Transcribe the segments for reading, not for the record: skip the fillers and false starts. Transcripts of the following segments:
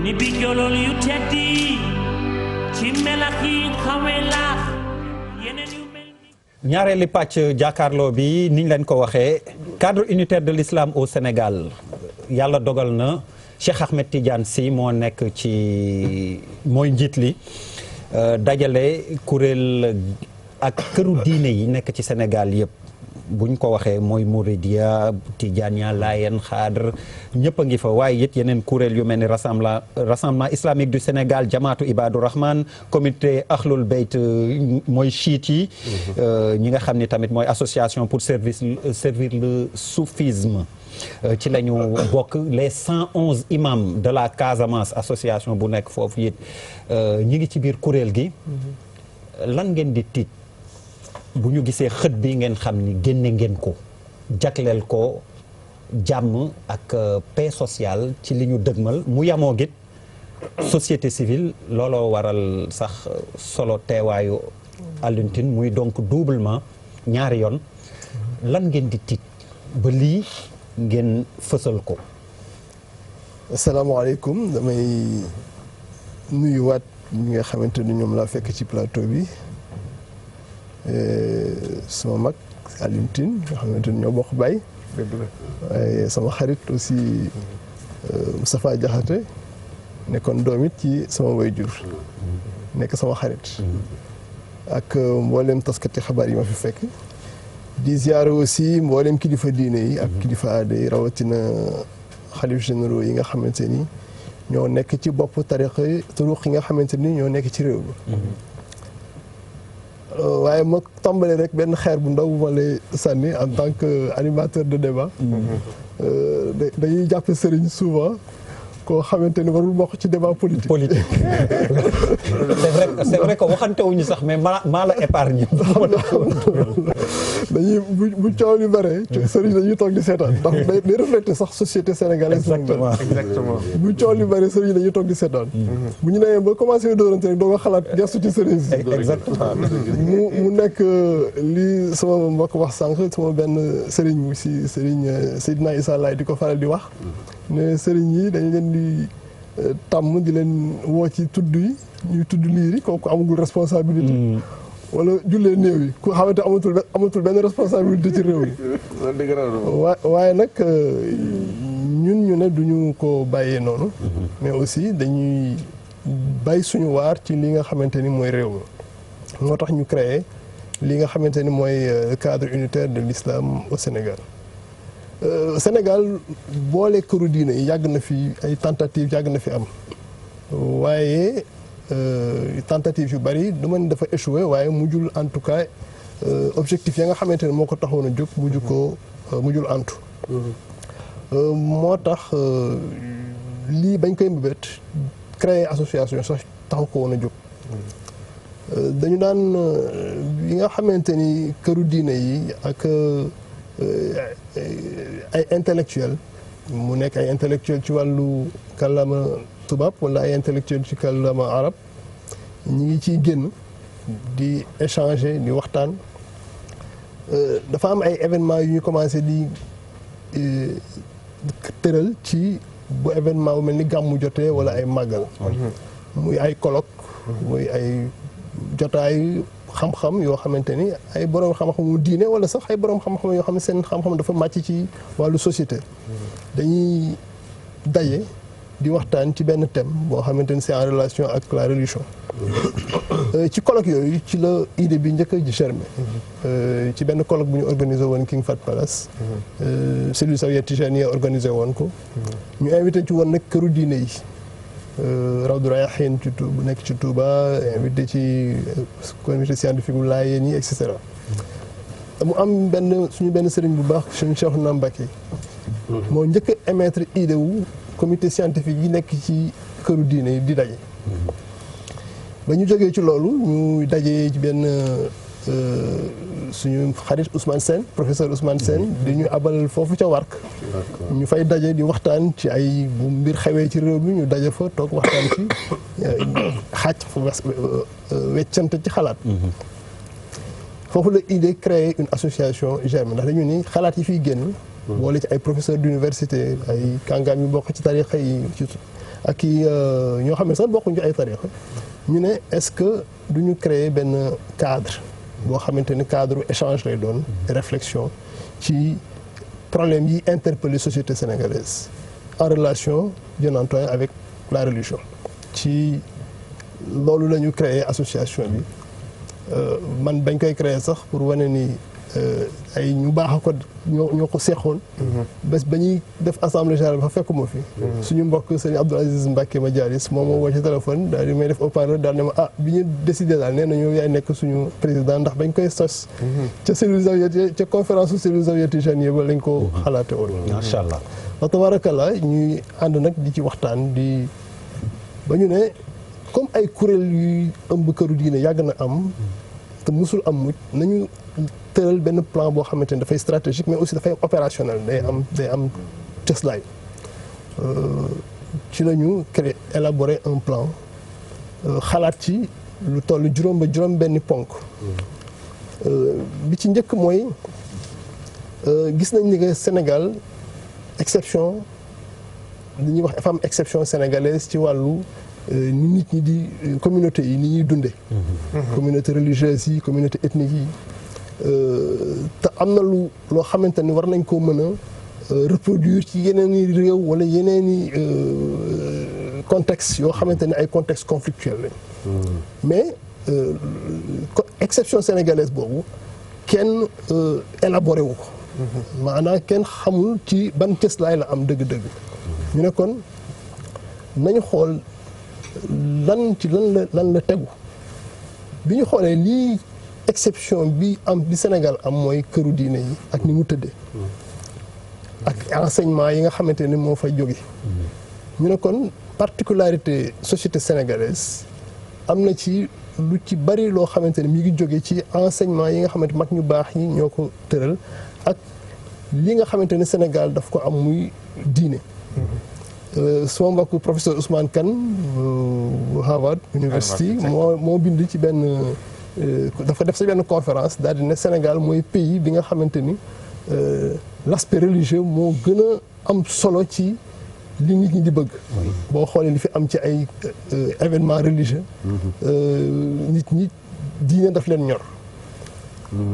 ni bi jolol yu teddi ci melax yi xawee laax yeneen yu mel ni ñaareeli pàcc jàkkaarloo bi niñ leen ko waxee cadre unitaire de l'islam au Sénégal yàlla dogal na Cheikh Ahmed Tidiane Sy moo nekk ci mooy njiit li dajale kuréel ak këru diine yi nekk ci Sénégal yëpp buñ ko waxee mooy Mouridia Tidiania Layen Xaadr ñëpp a ngi fa waaye it yeneen kuréel yu mel ni rassemblement islamique du Sénégal Jamaatu Ibadu Rahman comité Ahlul Bayt mooy chiite yi ñi nga xam ni tamit mooy association pour servir le soufisme ci la ñu bokk les 111 imams de la Casamance association bu nekk foofu it ñi ngi ci biir kuréel gi lan ngeen di tiit bu ñu gisee xët bi ngeen xam ni génne ngeen ko jagleel ko jàmm ak paix sociale ci li ñu dëgmal mu yamoo git société civile looloo waral sax solo teewaayu Alioune Tine muy donc doublement ñaari yoon lan ngeen di tiit ba lii ngeen fësal ko. asalaamaaleykum damay nuyuwaat ñi nga xamante ni ñoom laa fekk ci plateau bi sama mag Alioune Tine nga xamante ni ñoo bokk baay. waaye sama xarit aussi Moustapha Diakhaté nekkoon doom it ci sama wayjur nekk sama xarit. ak mboolem taskati xabaar yi ma fi fekk. di ziare aussi mboolem kilifa diine yi ak kilifa aada yi rawatina xalif généraux yi nga xamante ni ñoo nekk ci bopp tariqa yi turuq yi nga xamante ni ñoo nekk ci réew mi. waaye ma tàmbale rek benn xeer bu ndaw bu ma lay sànni en tant que animateur de débat. dañuy jàppe sëriñ souvent koo xamante ni warul bokk ci débat politique. c'est vrai que waxante wuñu sax mais maa la épargne. dañuy bu coow li bare. sëriñ dañuy toog di seetaan ndax day refléter sax société sénégalaise. exactement bu coow li bare sëriñ dañuy toog di seetaan. bu ñu nee ba commencé dóorante rek doo ko xalaat gestu ci sëriñ si. exactement mu nekk li sama mbokk wax sànq sama benn sëriñ bu si sëriñ Seydina Issa Laye di ko faral di wax. ne sëriñ yi dañ leen di tàmm di leen woo ci tudd yi ñuy tudd liir yi kooku amagul responsabilité. wala jullee néew yi ku xamante amatul benn responsabilité ci réew yi. waaye nag ñun ñu ne duñu ko bàyyee noonu. mais aussi dañuy bàyyi suñu waar ci li nga xamante ni mooy réew mi. moo tax ñu créé li nga xamante ni mooy cadre unitaire de l'islam au Sénégal. Sénégal boole këru diine yi yàgg na fi ay tentatives yàgg na fi am waaye tentatives yu bari du ma ne dafa échoué waaye mujjul en tout cas objectif ya nga xamante ne moo ko taxoon a jóg mujjul antu. moo tax lii bañ koy mbébét créer association sax taxu ko woon a jóg. dañu daan yi nga xamante ni këru diine yi ak ay intellectuel mu nekk ay intellectuel ci wàllu kàllaama tubaab wala ay intellectuel ci kàllaama arab ñi ngi ciy génn di échanger di waxtaan dafa am ay événements yu ñu commencé di tëral ci bu événement bu mel ni gàmmu jotee wala ay màggal muy ay colloque muy ay jotaay xam-xam yoo xamante ni ay borom xam-xamu diine wala sax ay borom xam-xam yoo xam ne seen xam-xam dafa màcc ci wàllu société dañuy daje di waxtaan ci benn thème boo xamante ni c'est en relation ak la religion. ci colloque yooyu ci la idée bi njëkk a germé ci benn colloque bu ñu organisé woon King Fahd Palace. cellule Zawiya Tijaniyya organisé woon ko. ñu invité ci woon nag këru diine yi. Rawdu Rayaahiin ci bu nekk ci Touba invité ci comité scientifique bu Laayeen yi et cetera. mu am suñu benn sëriñ bu baax suñu Cheikhouna Mbacké moo njëkk a émettre idée wu comité scientifique yi nekk ci këru diine yi di daje. ba ñu jógee ci loolu ñu dajee ci benn suñu xarit Ousmane Sène professeur Ousmane Sène di ñu abal foofu ca Wark ñu fay daje di waxtaan ci ay bu mbir xewee ci réew mi ñu daje fa toog waxtaan ci xaaj fa weccante ci xalaat. foofu la idée créer une association germe ndax dañu ni xalaat yi fiy génn. boole ci ay professeurs d'université ay kàngaam yu bokk ci tarixa yi ak i ñoo xam ne sax bokkuñu ci ay tarixa ñu ne est-ce que du ñu créer benn cadre boo xamante ni cadre échange lay doon réflexion ci problème yi interpeller société sénégalaise en relation Dieu n'entend avec la religion ci loolu la ñu créer association bi man bañ koy créer sax pour wane ni ay ñu baax a ko ñoo ko seexoon bés ba ñuy def assemblée générale ba fekkuma fi suñu mbokk sëñ Abdou Aziz Mbacké Madialis moom moo woo ci téléphone daal di may def haut-parleur daal ne ma bi ñu décidé daal nee nañu yaay nekk suñu président ndax bañ koy sos ca cellule Zawiya ca conférence su cellule Zawiya Tijaniyya ba lañ ko xalaate woon macha allah wa tabarakallah ñuy ànd nag di ci waxtaan di ba ñu ne comme ay kuréel yuy ëmb këru diine yàgg na am te musul am mujj nañu tëral benn plan boo xamante ni dafay stratégique mais aussi dafay opérationnel day am cëslaay ci la ñu créé élaborer un plan xalaat ci lu toll juróom benni ponk bi ci njëkk mooy gis nañ ni que Sénégal exception li ñuy wax dafa am exception sénégalaise ci wàllu ni nit ñi di communauté yi ni ñuy dundee communauté religieuse yi communauté ethnique yi te am na loo xamante ni war nañ koo mën a reproduire ci yeneen i réew wala yeneen i contexte yoo xamante ni ay contexte conflictuel lañ mais exception sénégalaise boobu kenn élaboré wu ko maanaam kenn xamul ci ban cëslaay la am dëgg-dëgg ñu ne kon nañu xool lan la tegu bi ñu xoolee lii exception bi Sénégal am mooy këru diine yi ak ni mu tëddee ak enseignement yi nga xamante ni moo fay jóge ñu ne kon particularité société sénégalaise am na ci lu ci bari loo xamante ni mi ngi jóge ci enseignement yi nga xamante mag ñu baax ñi ñoo ko tëral ak li nga xamante ni Sénégal daf ko am muy diine sama mbokk professeur Ousmane Kane Harvard University moo bind ci benn dafa def ci benn conférence daal di ne Sénégal mooy pays bi nga xamante ni l'aspect religieux moo gën a am solo ci li nit ñi di bëgg boo xoolee li fi am ci ay événements religieux nit ñi diine daf leen ñor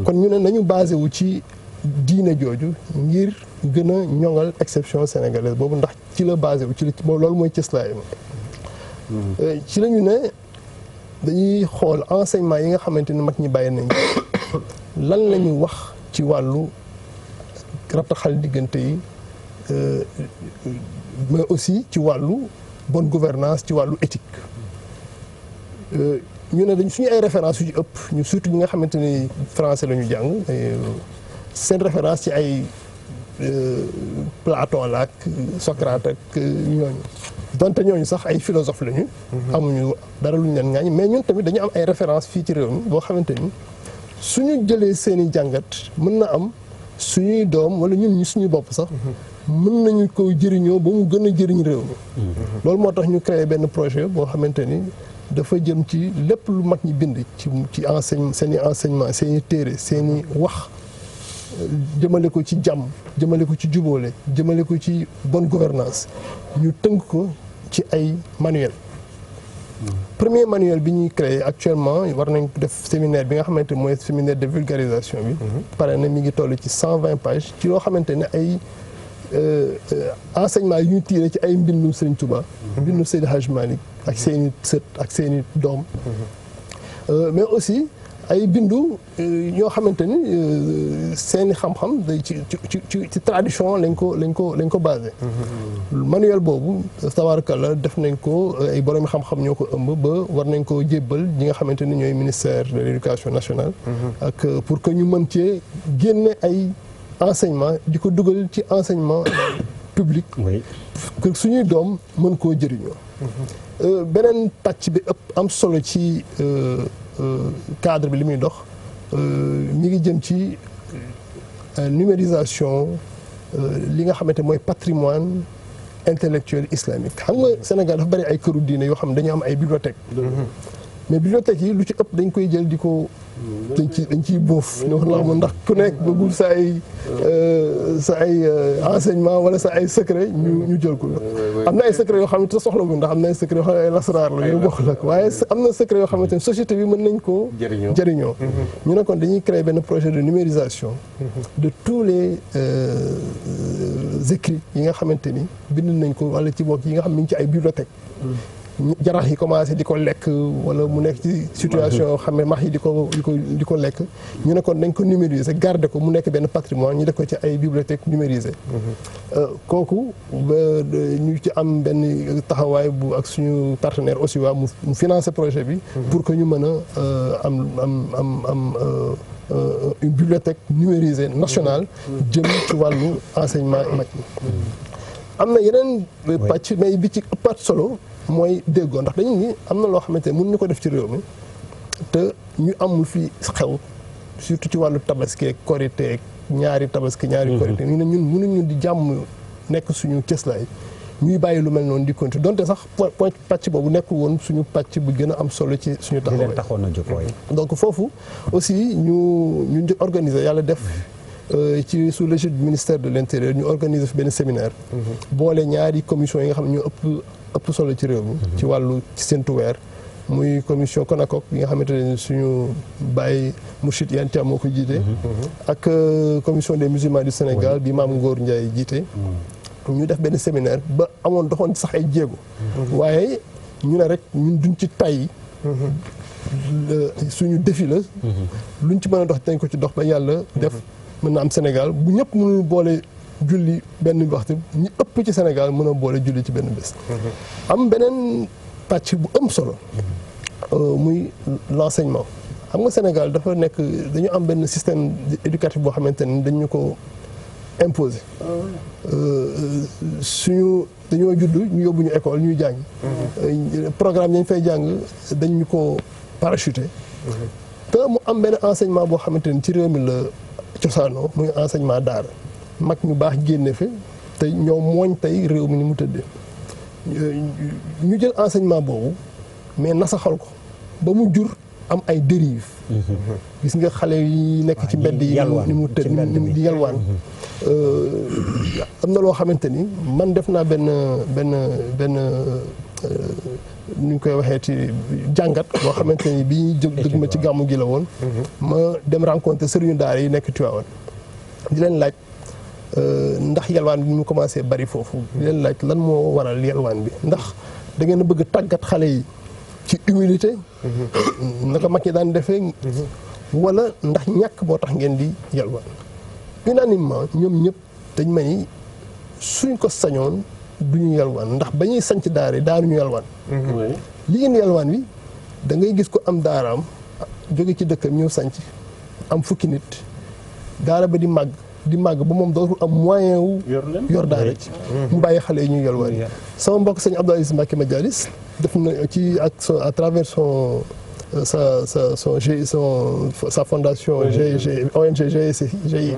kon ñu ne nañu basé wu ci diine jooju ngir gën a ñoŋal exception sénégalaise boobu ndax ci la basé wu ci la loolu mooy cëslaay ci la ñu ne dañuy xool enseignement yi nga xamante ni mag ñi bàyyi nañ lan la ñu wax ci wàllu rataxal diggante yi mais aussi ci wàllu bonne gouvernance ci wàllu éthique ñu ne dañ suñu ay références yu ci ëpp ñu surtout ñi nga xamante ni français la ñu jàng seen référence ci ay Platon la ak Socrate ak ñooñu donte ñooñu sax ay philosophe lañu. amuñu dara lu ñu leen ŋaañ mais ñun tamit dañu am ay références fii ci réew mi boo xamante ni suñu jëlee seen i jàngat mën na am suñuy doom wala ñun ñi suñu bopp sax. mën nañu ko jëriñoo ba mu gën a jëriñ réew mi. loolu moo tax ñu créé benn projet boo xamante ni dafa jëm ci lépp lu mag ñi bind ci seen i enseignement seen i téere seen i wax. jëmale ko ci jàmm jëmale ko ci jubóole jëmale ko ci bonne gouvernance ñu tënk ko ci ay manuel premier manuel bi ñuy créé actuellement war nañ def séminaire bi nga xamante mooy séminaire de vulgarisation bi pare na mi ngi toll ci 120 pages ci loo xamante ne ay enseignement yi ñuy tiré ci ay mbindum Serigne Touba mbindum Seydi Hadj Malick ak seen i sët ak seen i doom mais aussi ay bindu ñoo xamante ni seeni xam-xam day ci tradition lañ ko basé. manuel boobu tabaarkalla def nañ ko ay borom xam-xam ñoo ko ëmb ba war nañ ko jébbal ñi nga xamante ni ñooy ministère de l'éducation nationale. ak pour que ñu mën cee génne ay enseignement di ko dugal ci enseignement public. que suñuy doom mën koo jëriñoo. beneen pàcc bi ëpp am solo ci. cadre bi li muy dox mi ngi jëm ci numérisation li nga xamante mooy patrimoine intellectuel islamique xam nga Sénégal dafa bari ay këru diine yoo xam ne dañu am ay bibliothèques mais bibliothèques yi lu ci ëpp dañ koy jël di ko dañ ciy boof ñu wax la ndax ku nekk bëggul sa ay enseignement wala sa ay secret ñu jël ko. am na ay secret yoo xamante ne soxla gu ndax am na ay secret yoo xam ne ay lasaraar la yu bokk la waaye am na secret yoo xamante ne société bi mën nañ koo jëriñoo. ñu ne kon dañuy créer benn projet de numérisation de tous les écrits yi nga xamante ni bind nañ ko wala ci bokk yi nga xam ne ñu ci ay bibliothèque jarax yi commencé di ko lekk wala mu nekk ci situation yoo xam ne max yi di ko lekk ñu ne kon nañ ko numériser garder ko mu nekk benn patrimoine ñu def ko ci ay bibliothèque numérisée kooku ñu ci am benn taxawaay bu ak suñu partenaire aussi waa mu financer projet bi pour que ñu mën a am une bibliothèque numérisée nationale jëm ci wàllu enseignement mag ñi am na yeneen pàcc mais bi ci ëppaat solo mooy déggoo ndax dañu ni am na loo xamante ne mën ñu ko def ci réew mi te ñu amul fi xew surtout ci wàllu tabaski ak korité ak ñaari tabaski ñaari korité ñu ne ñun mënuñu di jàmm nekk suñu cëslaay ñuy bàyyi lu mel noonu di continuer donte sax point pàcc boobu nekkul woon suñu pàcc bu gën a am solo ci suñu taxawaay donc foofu aussi ñu organiser yàlla def ci sous l'égide du ministère de l'intérieur ñu organiser fi benn séminaire boole ñaari commission yi nga xam ne ñoo ëpp solo ci réew mi ci wàllu ci seentu weer muy commission CONACOC bi nga xamante ne suñu bàyyi Mourchid Yan Thiam moo ko jiite ak commission des musulmans du Sénégal bi Maam Ngor Ndiaye jiite ñu def benn séminaire ba amoon doxoon sax ay jéego waaye ñu ne rek ñun duñ ci tay suñu défi la luñ ci mën a dox dañ ko ci dox ba yàlla def mën na am Sénégal bu ñëpp mënul boole julli benn waxtu ñu ëpp ci Sénégal mën a boole julli ci benn bés am beneen pàcc bu am solo muy l'enseignement xam nga Sénégal dafa nekk dañu am benn système éducatif boo xamante ne dañu ko imposé suñu dañoo judd ñu yóbbu ñu école ñuy jàng programme yañ fay jàng dañu ko parachuté te mu am benn enseignement boo xamante ne ci réew mi la cosaanoo muy enseignement daara mag ñu baax génne fi te ñoo mooñ tey réew mi ni mu tëddee ñu jël enseignement boobu mais nasaxal ko ba mu jur am ay dérives gis nga xale yi nekk ci mbedd yi ni mu tëdd di yalwaan am na loo xamante ni man def naa benn nu ñu koy waxee ci jàngat boo xamante ni bi ñuy dëgg ma ci gàmmu gi la woon ma dem rencontrer sëriñu daara yi nekk Tivaouane di leen laaj ndax yalwaan bi mu commencé bari foofu di leen laaj lan moo waral yalwaan bi ndax da ngeen a bëgg tàggat xale yi ci humilité naka mag ñi daan defee wala ndax ñàkk moo tax ngeen di yalwaan unanimement ñoom ñëpp dañ ma ni suñ ko sañoon duñu yalwaan ndax ba ñuy sanc daara daanuñu yalwaan li ngeen yalwaan wi da ngay gis ko am daaraam jóge ci dëkkam ñëw sanc am fukki nit daara ba di màgg ba moom dootul am moyen wu yor daara ci mu bàyyi xale yi ñuy yalwaan sama mbokk sëñ Abdou Aziz Mbacké Madialis def na ci ak à travers sa fondation ONG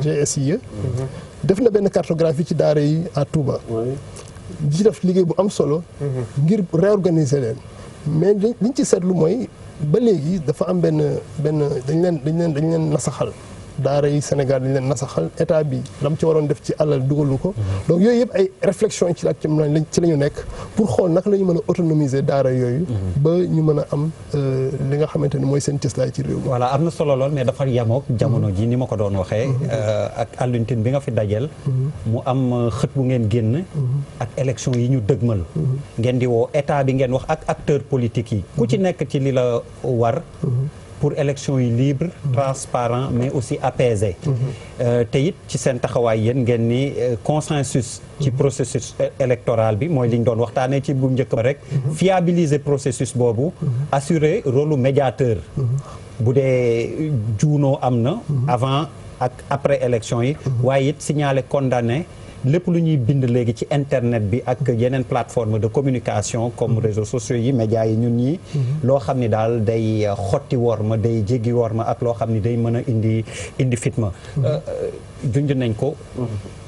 GSIE def na benn cartographie ci daara yi à Touba di def liggéey bu am solo ngir réorganiser leen mais liñ ci seetlu mooy ba léegi dafa am benn dañ leen nasaxal daara yi Sénégal dañ leen nasaxal état bi lam ci waroon def ci alal dugalu ko donc yooyu yëpp ay réflexion ci la ñu nekk pour xool naka la ñu mën a autonomiser daara yooyu ba ñu mën a am li nga xamante ni mooy seen cëslaay ci réew mi voilà am na solo lool mais dafa yamook jamono ji ni ma ko doon waxee ak Alioune Tine bi nga fi dajel mu am xët bu ngeen génn ak élection yi ñu dëgmal ngeen di woo état bi ngeen wax ak acteurs politiques yi ku ci nekk ci li la war pour élection yi libre transparent mais aussi apaisé te it ci seen taxawaay yéen ngeen ni consensus ci processus électoral bi mooy li ñu doon waxtaanee ci bu njëkk ba rek fiabiliser processus boobu assurer rôle médiateur bu dee juunoo am na avant ak après élection yi waaye it signaler condamné lépp lu ñuy bind léegi ci internet bi ak yeneen plateforme de communication comme réseaux sociaux yi médias yi ñun ñi loo xam ni daal day xotti wor ma day jéggi wor ma ak loo xam ni day mën a indi fitma junj nañ ko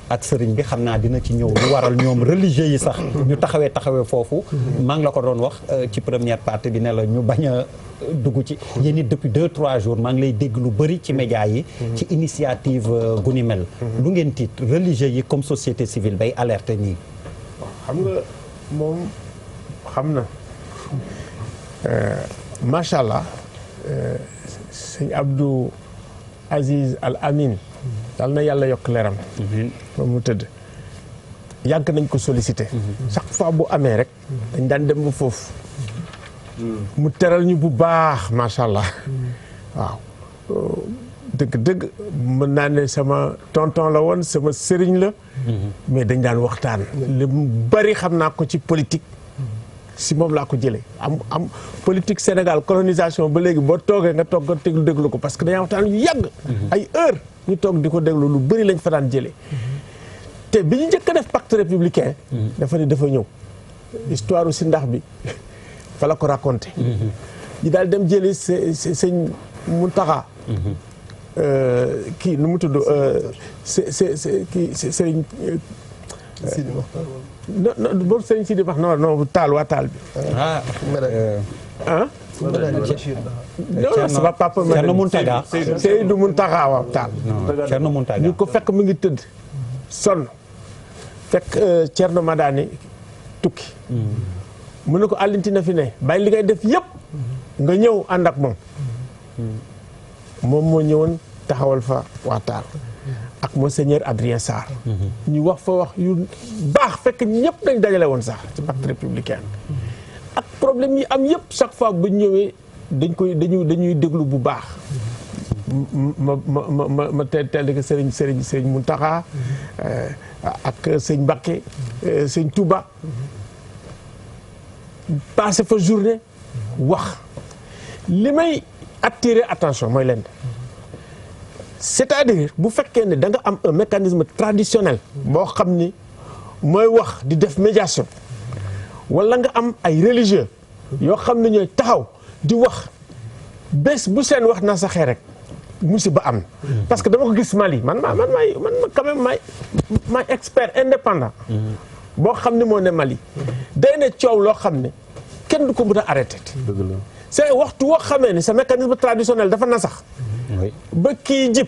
ak sëriñ bi xam naa dina ci ñëw lu waral ñoom religieux yi sax ñu taxawee foofu maa ngi la ko doon wax ci première partie bi ne la ñu bañ a dugg ci yéen it depuis 2-3 jours maa ngi lay dégg lu bëri ci média yi ci initiative gu ni mel lu ngeen tiit religieux yi comme société civile bay alerter nii xam nga moom xam na macha allah sëñ Abdou Aziz Al Amin dal na yàlla yokk leeram ba mu tëdd yàgg nañ ko sollicité chaque fois bu amee rek dañ daan dem ba foofu mu teral ñu bu baax macha allah waaw dëgg mën naa ne sama tonton la woon sama sëriñ la mais dañ daan waxtaan li mu bari xam naa ko ci politique si moom laa ko jëlee am politique Sénégal colonisation ba léegi boo toogee nga toog nga déglu ko parce que dañaa waxtaan yu yàgg ay heure ñu toog di ko déglu lu bëri lañ fa daan jëlee te bi ñu njëkk a def pacte républicain dafa ñëw histoire si ndax bi fa la ko raconté ñu daal dem jëli sëñ Muntaxa kii nu mu tudd kii sëriñ Sidi Mokhtar non boobu sëriñ Sidi wax non taal waa taal bi non sama papa ma Thierno Mountaga Seydou Mountaga waaw taal Thierno Mountaga ñu ko fekk mu ngi tëdd sonn fekk Thierno Madani tukki mu ne ko àllinti na fi ne bàyyi li ngay def yëpp nga ñëw ànd ak moom moo ñëwoon taxawal fa waa taal ak monseigneur Adrien Sarr ñu wax fa wax yu baax fekk ñëpp dañ dajale woon sax ci pacte républicain ak problème yi am yëpp chaque fois bu ñëwee dañuy déglu bu baax ma teel que sëriñ Mountakha ak sëñ Mbacké sëñ Touba passé fa journée wax li may attirer attention mooy leen c'est-à-dire bu fekkee ne da nga am un mécanisme traditionnel boo xam ni mooy wax di def médiation wala nga am ay religieux yoo xam ne ñooy taxaw di wax bés bu seen wax na saxee rek musiba am parce que dama ko gis Mali man quand même maay expert indépendant boo xam ne moo ne Mali day ne coow loo xam ne kenn du ko mën a arrêté c'est waxtu woo xamee ni sa mécanisme traditionnel dafa na sax ba kii jib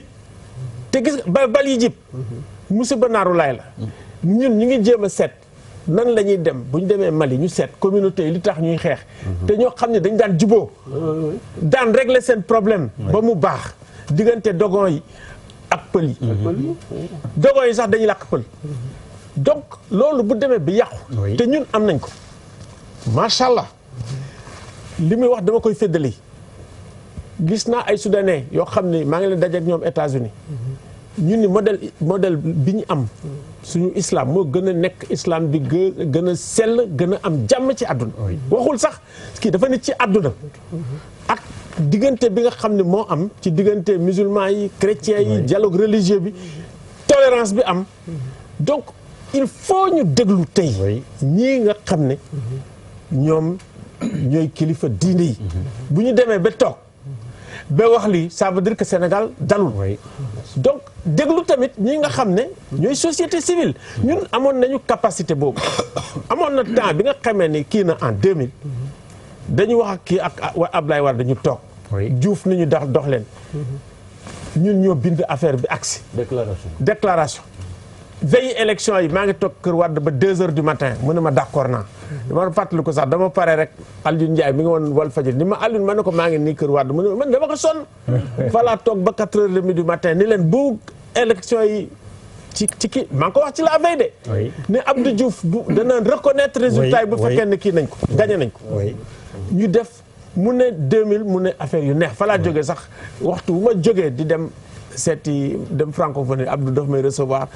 te gis ba bal yi jib musiba naaru laay la ñun ñu ngi jéem a seet nan la ñuy dem bu ñu demee Mali ñu seet communauté yi li tax ñuy xeex te ñoo xam ne dañ daan juboo daan régler seen problème ba mu baax diggante dogon yi ak pël yi dogon yi sax dañuy làkk pël donc loolu bu demee bi yàqu te ñun am nañ ko macha allah li muy wax dama koy féddali gis naa ay soudanais yoo xam ne maa ngi leen dajeek ñoom États-Unis ñu ni modèle bi ñu am suñu islam moo gën a nekk islam bi gën a sell gën a am jàmm ci àdduna waxul sax kii dafa nit ci àdduna ak diggante bi nga xam ne moo am ci diggante musulmans yi chrétiens yi dialogue religieux bi tolérance bi am donc il faut ñu déglu tey ñii nga xam ne ñoom ñooy kilifa diine yi bu ñu demee ba toog ba wax lii ça veut dire que Sénégal dalul donc déglu tamit ñi nga xam ne ñooy société civile ñun amoon nañu capacité boobu amoon na temps bi nga xamee ni kii na en 2000 dañu wax ak kii ak Ablaye Wade dañu toog Diouf ni ñu dox leen ñun ñoo bind affaire bi agsi déclaration veille élection yi maa ngi toog kër Wade ba 2 heures du matin mu ne ma d'accord naa dama fàttali ko sax dama pare rek Alioune Ndiaye mi ngi woon Walfadjri ni ma Alioune ma ne ko maa ngi nii kër Wade mu ne man dama ko sonn voilà toog ba 4 heures et demie du matin ni leen bu élection yi ci kii maa ngi ko wax ci la veille de ne Abdou Diouf dana reconnaître résultat yi bu fekkee ne kii nañ ko gagné nañ ko ñu def mu ne 2000 mu ne affaire yu neex fa laa jógee sax waxtu bu ma jógee di dem seeti dem francophonie Abdou daf may recevoir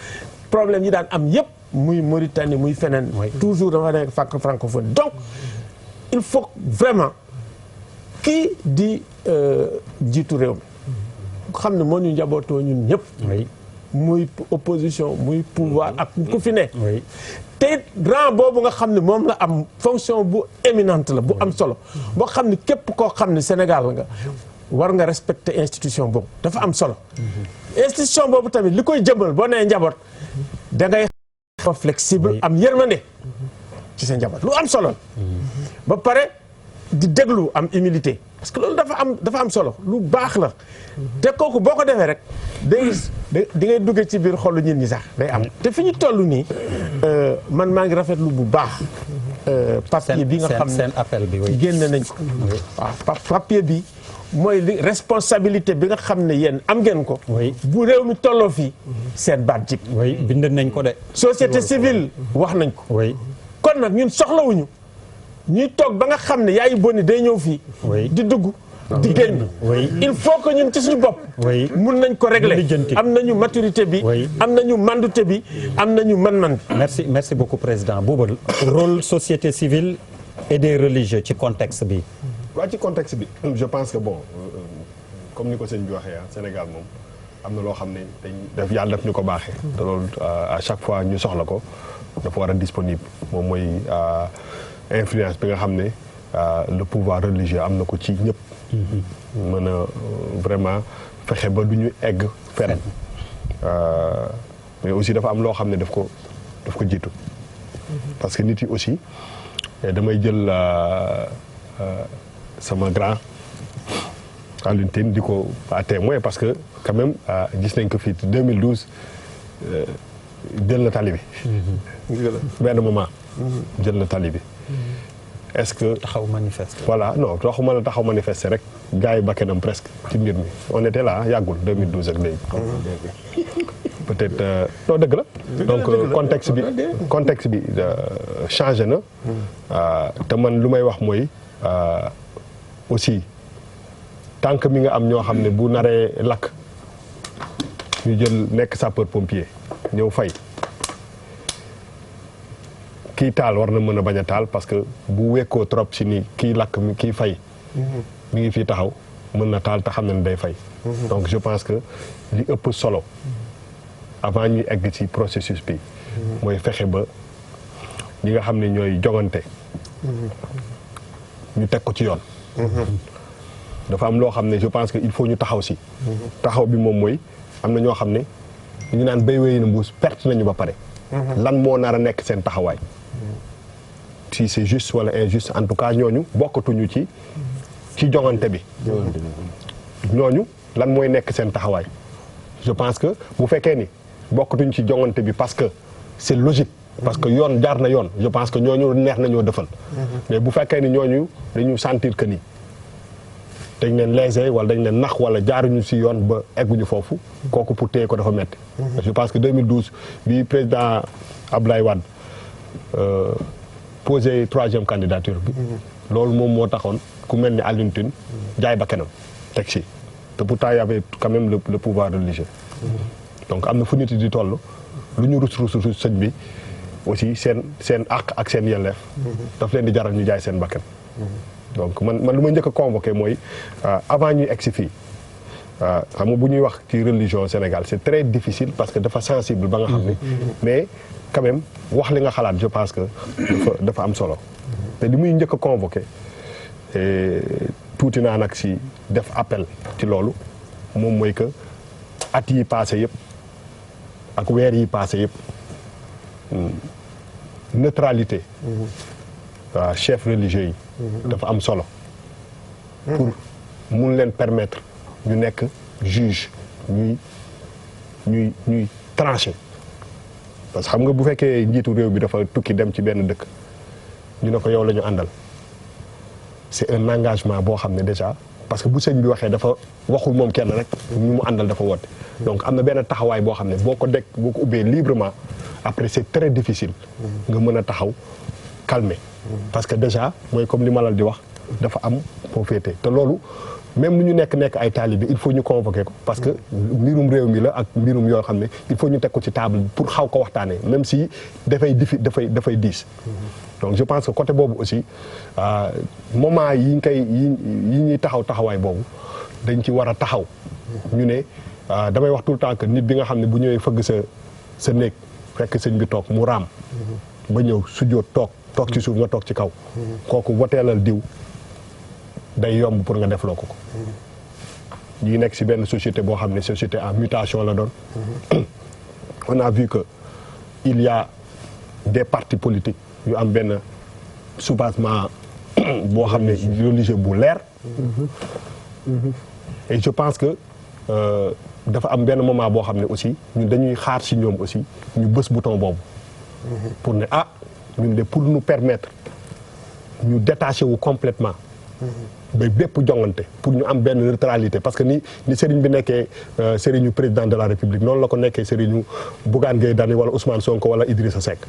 problème yi daan am yëpp muy Mauritanie muy feneen toujours dafa nekk francophonie donc il faut vraiment kii di jiitu réew mi xam ne moo ñu njabootoo ñun ñëpp muy opposition muy pouvoir ak ku fi ne te rang boobu nga xam ne moom la am fonction bu éminente la bu am solo boo xam ne képp koo xam ne Sénégal nga war nga respecter institution boobu dafa am solo institution boobu tamit li koy jëmal boo nee njaboot da ngay flexible am yërmande ci sa njaboot lu am solo ba pare di déglu am humilité parce que loolu dafa am solo lu baax la te kooku boo ko defee rek di ngay duggee ci biir xolu nit ñi sax day am te fi ñu toll nii man maa ngi rafetlu bu baax papier bi nga xam ne seen appel bi génn nañ ko waaw papier bi mooy li responsabilité bi nga xam ne yéen am ngeen ko bu réew mi tolloo fii seen baat jib bind nañ ko de société civile wax nañ ko kon nag ñun soxlawuñu ñuy toog ba nga xam ne yaayu bonni day ñëw fii di dugg di génn il faut que ñun ci suñu bopp mun nañ ko régler am nañu maturité bi am nañu mandute bi am nañu man-man bi merci beaucoup président Bouba rôle société civile et des religieux ci contexte bi waaw ci contexte bi je pense que bon comme ni ko sëñ bi waxee Sénégal moom am na loo xam ne dañ yàlla daf ñu ko baaxee te loolu à chaque fois ñu soxla ko dafa war a disponible moom mooy influence bi nga xam ne le pouvoir religieux am na ko ci ñëpp mën a vraiment fexe ba du ñu egg fenn mais aussi dafa am loo xam ne daf ko jiitu parce que nit yi aussi damay jël sama grand Alioune Tine di ko à témoin parce que quand même gis nañ ko fii 2012 jël na tali bi benn moment jël na tali bi est-ce que taxaw manifester voilà non waxuma la taxaw manifester rek gars yi bakkanam presque ci mbir mi on était là yàggul 2012 ak léegi peut-être non dëgg la donc contexte bi changé na te man lu may wax mooy aussi tant que mi nga am ñoo xam ne bu naree lakk ñu jël nekk sapeur pompier ñëw fay kii taal war na mën a bañ a taal parce que bu wekkoo trop si ni kii lakk mi kii fay mi ngi fii taxaw mën na taal te xam ne day fay donc je pense que li ëpp solo avant ñuy egg ci processus bi mooy fexe ba ñi nga xam ne ñooy jogante ñu teg ko ci yoon dafa am loo xam ne je pense que il faut ñu taxaw si taxaw bi moom mooy am na ñoo xam ne ñu naan béy wéy na mbuus perte nañu ba pare lan moo nar a nekk seen taxawaay si c'est juste wala injuste en tout cas ñooñu bokkatuñu ci jongante bi ñooñu lan mooy nekk seen taxawaay je pense que bu fekkee ni bokkatuñu ci jongante bi parce que c'est logique parce que yoon jaar na yoon je pense que ñooñu neex nañoo defal mais bu fekkee ni ñooñu dañu sentir que ni dañ leen lésé wala dañ leen nax wala jaaruñu si yoon ba egguñu foofu kooku pour téye ko dafa metti je pense que 2012 bi président Abdoulaye Wade posé troisième candidature bi loolu moom moo taxoon ku mel ni Alioune Tine jaay ba kenam teg si te pourtant y avait quand même le pouvoir religieux donc am na fu nit di toll lu ñu rus sëñ bi aussi seen àq ak seen yelleef daf leen di jaral ñu jaay seen bakkan donc man lu ma njëkk a convoqué mooy avant ñuy egg si fii xam nga bu ñuy wax ci religion au Sénégal c'est très difficile parce que dafa sensible ba nga xam ne mais quand même wax li nga xalaat je pense que dafa am solo te li muy njëkk a convoqué tuuti naa nag si def appel ci loolu moom mooy que at yi passé yëpp ak weer yi passé yëpp neutralité chef religieux yi dafa am solo pour mun leen permettre ñu nekk juge ñuy trancher parce que xam nga bu fekkee njiitu réew bi dafa tukki dem ci benn dëkk ñu ne ko yow la ñu àndal c'est un engagement boo xam ne déjà parce que bu sëñ bi waxee dafa waxul moom kenn rek ñu mu àndal dafa woote donc am na benn taxawaay boo xam ne boo ko ubbee librement après c'est très difficile nga mën a taxaw calmer parce que déjà mooy comme li malal di wax dafa am foo féete te loolu même nu ñu nekk ay taalibe il faut ñu convoquer ko parce que mbirum réew mi la ak mbirum yoo xam ne il faut ñu teg ko ci table pour xaw ko waxtaanee même si dafay diis donc je pense que côté boobu aussi moment yi ñuy taxawaay boobu dañ ci war a taxaw ñu ne damay wax tout le temps que nit bi nga xam ne bu ñëwee fëgg sa néeg fekk sëñ bi toog mu raam ba ñëw sujjóot toog ci suuf nga toog ci kaw kooku woteelal diw day yomb pour nga defloo ko ñi nekk ci benn société boo xam ne société en mutation la doon on a vu que il y a des partis politiques yu am benn soubassement boo xam ne religieux bu leer. Et je pense que dafa am benn moment boo xam ne aussi ñun dañuy xaar ci ñoom aussi ñu bës bouton boobu. pour ne ah ñun de pour nous permettre ñu détacher wu complètement ba bépp jongante pour ñu am benn neutralité parce que ni sëriñ bi nekkee sëriñu président de la République noonu la ko nekkee sëriñu Bougane Gueye Dany wala Ousmane Sonko wala Idrissa Seck.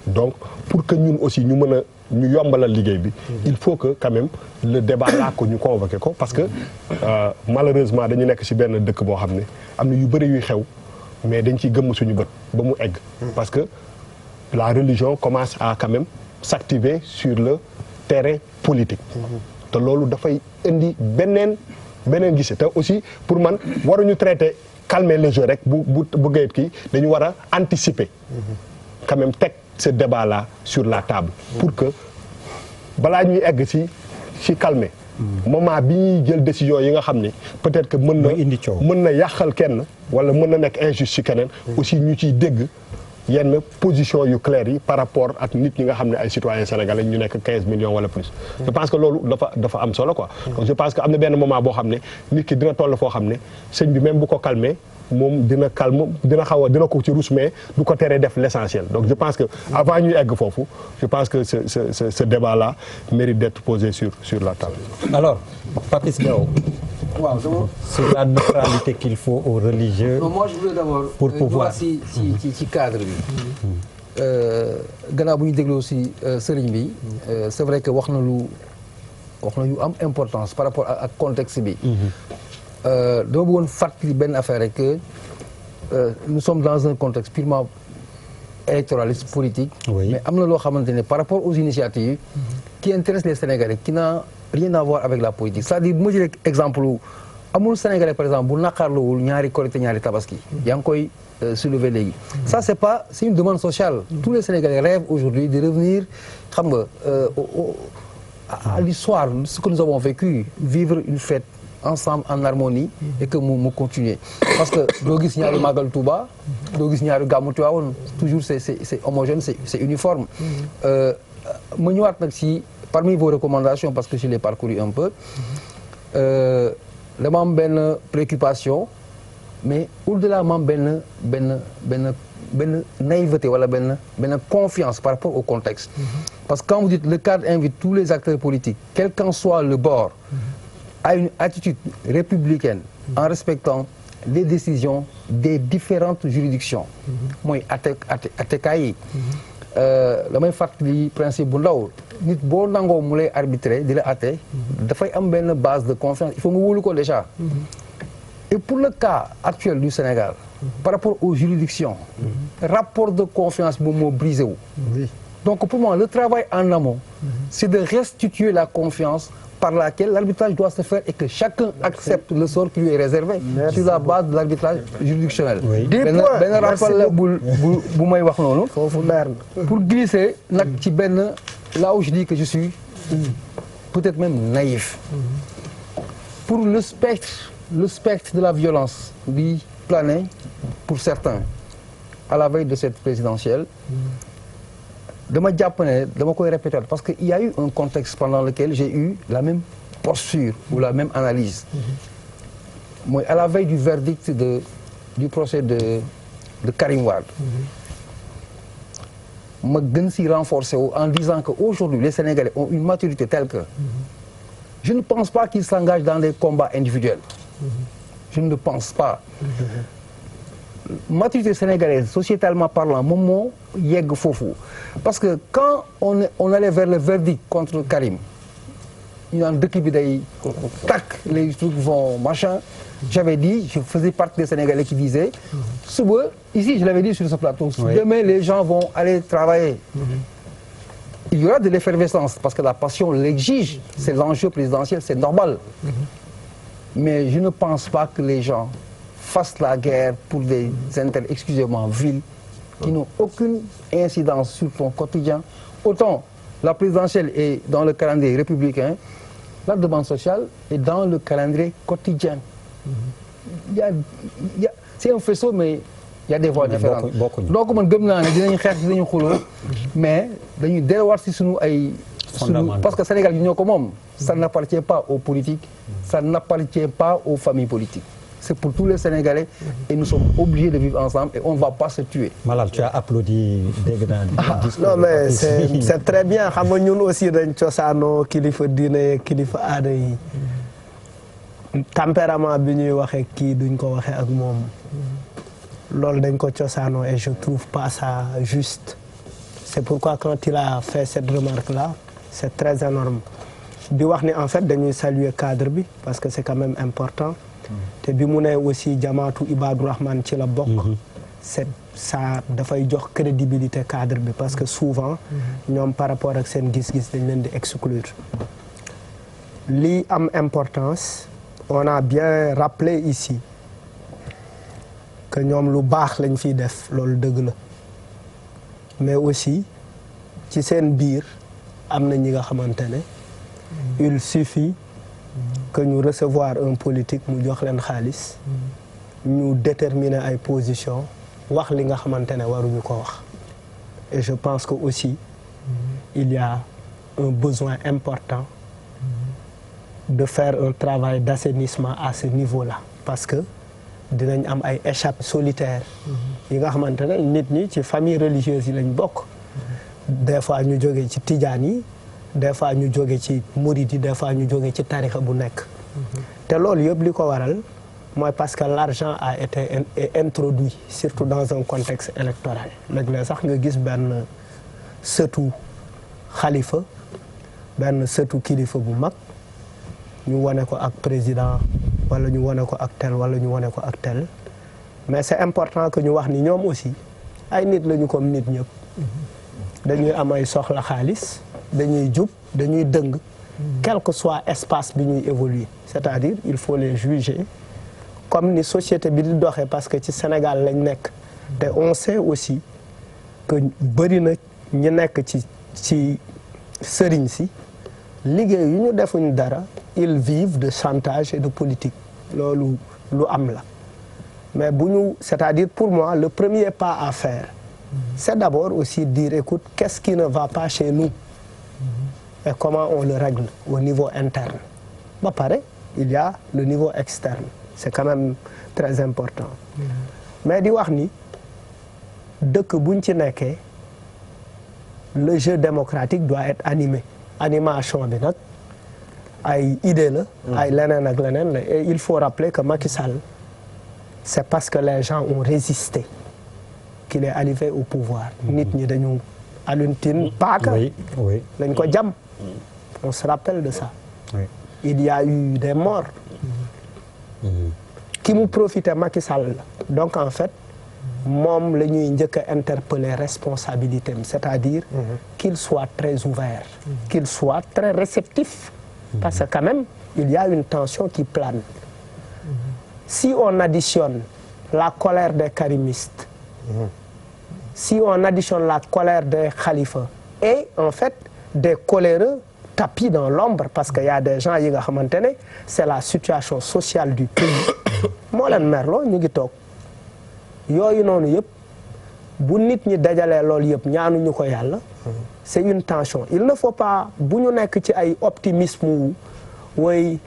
Donc pour que ñun aussi ñu mën a ñu yombalal liggéey bi il faut que quand même le débat là ko ñu convoqué ko parce que malheureusement dañu nekk ci benn dëkk boo xam ne am na yu bëri yuy xew mais dañ ciy gëmm suñu bët ba mu egg parce que la religion commence à quand même s'activer sur le terrain politique te loolu dafay indi beneen gise te aussi pour man waruñu traiter calmer le jeu rek bu gayet kii dañu war a anticiper quand même teg ce débat là sur la table pour que balaa ñuy egg ci calmer moment bi ñuy jël décision yi nga xam ni peut-être que mën na yàqal kenn wala mën na nekk injuste ci keneen aussi ñu ciy dégg yenn position yu claires yi par rapport ak nit ñi nga xam ne ay citoyens sénégalais ñu nekk 15 millions wala plus. Je pense que loolu dafa am solo quoi. Donc je pense que am na benn moment boo xam ne nit ki dina toll foo xam ne sëñ bi même bu ko calmer moom dina calme dina ko ci rus mais du ko teree def l'essentiel. Donc je pense que avant ñuy egg foofu je pense que ce débat là mérite d'être posé sur la table. Alors Papis Diaw. waaw sur la neutralité qu'il faut aux religieux. Non, moi je voulais d'abord pour pouvoir ci cadre bi. gannaaw bu ñu dégloo aussi sëriñ bi. c'est vrai que wax na yu am importance par rapport ak contexte bi. dama bëggoon fàttali benn affaire rek que nous sommes dans un contexte purement électoraliste politique. Oui. Mais am na loo xamante ne par rapport aux initiatives. qui intéressent les Sénégalais qui n'a rien à voir avec la politique c'est-à-dire bu ma jëlee exemple amul Sénégalais par exemple bu naqarluwul ñaari Korité ñaari Tabaski. yaa ngi koy soulever léegi. ça c'est une demande sociale. tous les Sénégalais rêvent aujourd'hui de revenir xam nga à l'histoire ce que nous avons vécu vivre une fête ensemble en harmonie et que mu continuer parce que doo gis ñaari Magal Touba doo gis ñaari Gàmmu Tiwaawan toujours c'est homogène c'est uniforme. ma ñëwaat nag si parmi vos recommandations parce que je l'ai parcouru un peu dama am benn préoccupation mais au-delà ma am benn naïveté wala benn confiance par rapport au contexte. Parce que quand vous dites le cadre invite tous les acteurs politiques quel qu'en soit le bord à une attitude républicaine en respectant les décisions des différentes juridictions mooy attekaay yi damay fàttali principe bu ndaw nit boo nangoo mu lay arbitrer di la atte dafay am benn base de confiance il faut nga wóolu ko déjà. Et pour le cas actuel du Sénégal par rapport aux juridictions rapport de confiance moom moo brisé wu. Donc pour moi le travail en amont c'est de restituer la confiance par laquelle l'arbitrage doit se faire et que chacun accepte le sort qui lui est réservé sur la base de l'arbitrage juridictionnel. benn rappel la bu may wax noonu pour glisser nag ci benn là où je dis que je suis peut-être même naïf pour le spectre de la violence bi plané pour certains à la veille de cette présidentielle dama jàpp ne dama koy répéter parce que il y a eu un contexte pendant lequel j'ai eu la même posture ou la même analyse mooy à la veille du verdict du procès de Karim Wade ma gën si renforcer wu en disant que aujourd'hui les Sénégalais ont une maturité telle que je ne pense pas qu'ils s'engagent dans des combats individuels je ne le pense pas maturité sénégalaise sociétalement parlant moom moo yegg foofu parce que quand on allait vers le verdict contre Karim ñu naan dëkk bi day takk les trucs vont machin j'avais dit je faisais partie des Sénégalais qui disaient suba ici je l'avais dit sur ce plateau demain les gens vont aller travailler il y aura de l'effervescence parce que la passion l'exige c'est l'enjeu présidentiel c'est normal mais je ne pense pas que les gens fassent la guerre pour des intérêts exclusivement vils qui n'ont aucune incidence sur ton quotidien. Autant la présidentielle est dans le calendrier républicain, la demande sociale est dans le calendrier quotidien. C'est un faisceau, mais y a des voix différentes bokkuñu. donc man gëm naa ne dinañ xeex dinañu xuloo mais dañuy delluwaat si suñu ay parce que Sénégal gi ñoo ko moom ça n'appartient pas aux politiques ça n'appartient pas aux familles politiques c'est pour tous les Sénégalais et nous sommes obligés de vivre ensemble et on ne va pas se tuer. Malal, tu as applaudi dégg naa non mais c'est très bien xam nga ñun aussi dañ cosaanoo kilifa diine kilifa aada yi tempérament bi ñuy waxee kii duñ ko waxee ak moom loolu dañ ko cosaanoo et je trouve pas ça juste c'est pourquoi quand il a fait cette remarque là c'est très énorme di wax ni en fait dañuy saluer cadre bi parce que c'est quand même important te bi mu ne aussi jamaatu Ibadu Rahman ci la bokk c'est ça dafay jox crédibilité cadre bi parce que souvent ñoom par rapport ak seen gis-gis dañ leen di exclure lii am importance on a bien rappelé ici que ñoom lu baax lañ fiy def loolu dëgg la mais aussi ci seen biir am na ñi nga xamante ne il suffit que ñu recevoir un politique mu jox leen xaalis ñu déterminer ay position wax li nga xamante ne waruñu ko wax et je pense que aussi il y a un besoin important de faire un travail d'assainissement à ce niveau-là parce que dinañ am ay échappées solitaires yi nga xamante ne nit ñi ci famille religieuse yi lañ bokk des fois ñu jógee ci tijaan yi des fois ñu jóge ci murid yi des fois ñu jóge ci tarixa bu nekk te loolu yëpp li ko waral mooy parce que l'argent a été introduit surtout dans un contexte électoral léeg-léeg sax nga gis benn sëtu xalifa benn sëtu kilifa bu mag ñu wane ko ak président wala ñu wane ko ak tel wala ñu wane ko ak tel mais c'est important que ñu wax ni ñoom aussi ay nit lañu comme nit ñëpp dañuy am ay soxla xaalis dañuy jub dañuy dëng quel que soit espace bi ñuy évoluer c'est-à-dire il faut les juger comme ni société bi di doxee parce que ci Sénégal lañ nekk te on sait aussi que bëri na ñi nekk ci sëriñ si liggéey yu ñu defuñ dara ils vivent de chantage et de politique loolu lu am la mais bu ñu c'est-à-dire pour moi le premier pas à faire c'est d'abord aussi dire écoute qu'est-ce qui ne va pas chez nous et comment on le règle au niveau interne ba pare il y a le niveau externe c'est quand même très important mais di wax ni dëkk buñ ci nekkee le jeu démocratique doit être animé animation bi nag ay idée la ay leneen ak leneen la et il faut rappeler que Macky Sall c'est parce que les gens ont résisté qu'il est arrivé au pouvoir nit ñi dañu aluntin paaka lañ ko jam on se rappelle de ça il y a eu des morts ki mu profité Macky Sall la donc en fait moom la ñuy njëkk a interpeller responsabilité am c'est-à-dire qu'il soit très ouvert qu'il soit très réceptif parce que quand même il y a une tension qui plane si on additionne la colère des karimistes si on additionne la colère des Khalifa et en fait des coléreux tapis dans l'ombre parce que y a des gens yi nga xamante ne c'est la situation sociale du pays moo leen merloo ñu ngi toog yooyu noonu yëpp bu nit ñi dajalee loolu yëpp ñaanuñu ko yàlla c'est une tension il ne faut pas bu ñu nekk ci ay optimisme wu way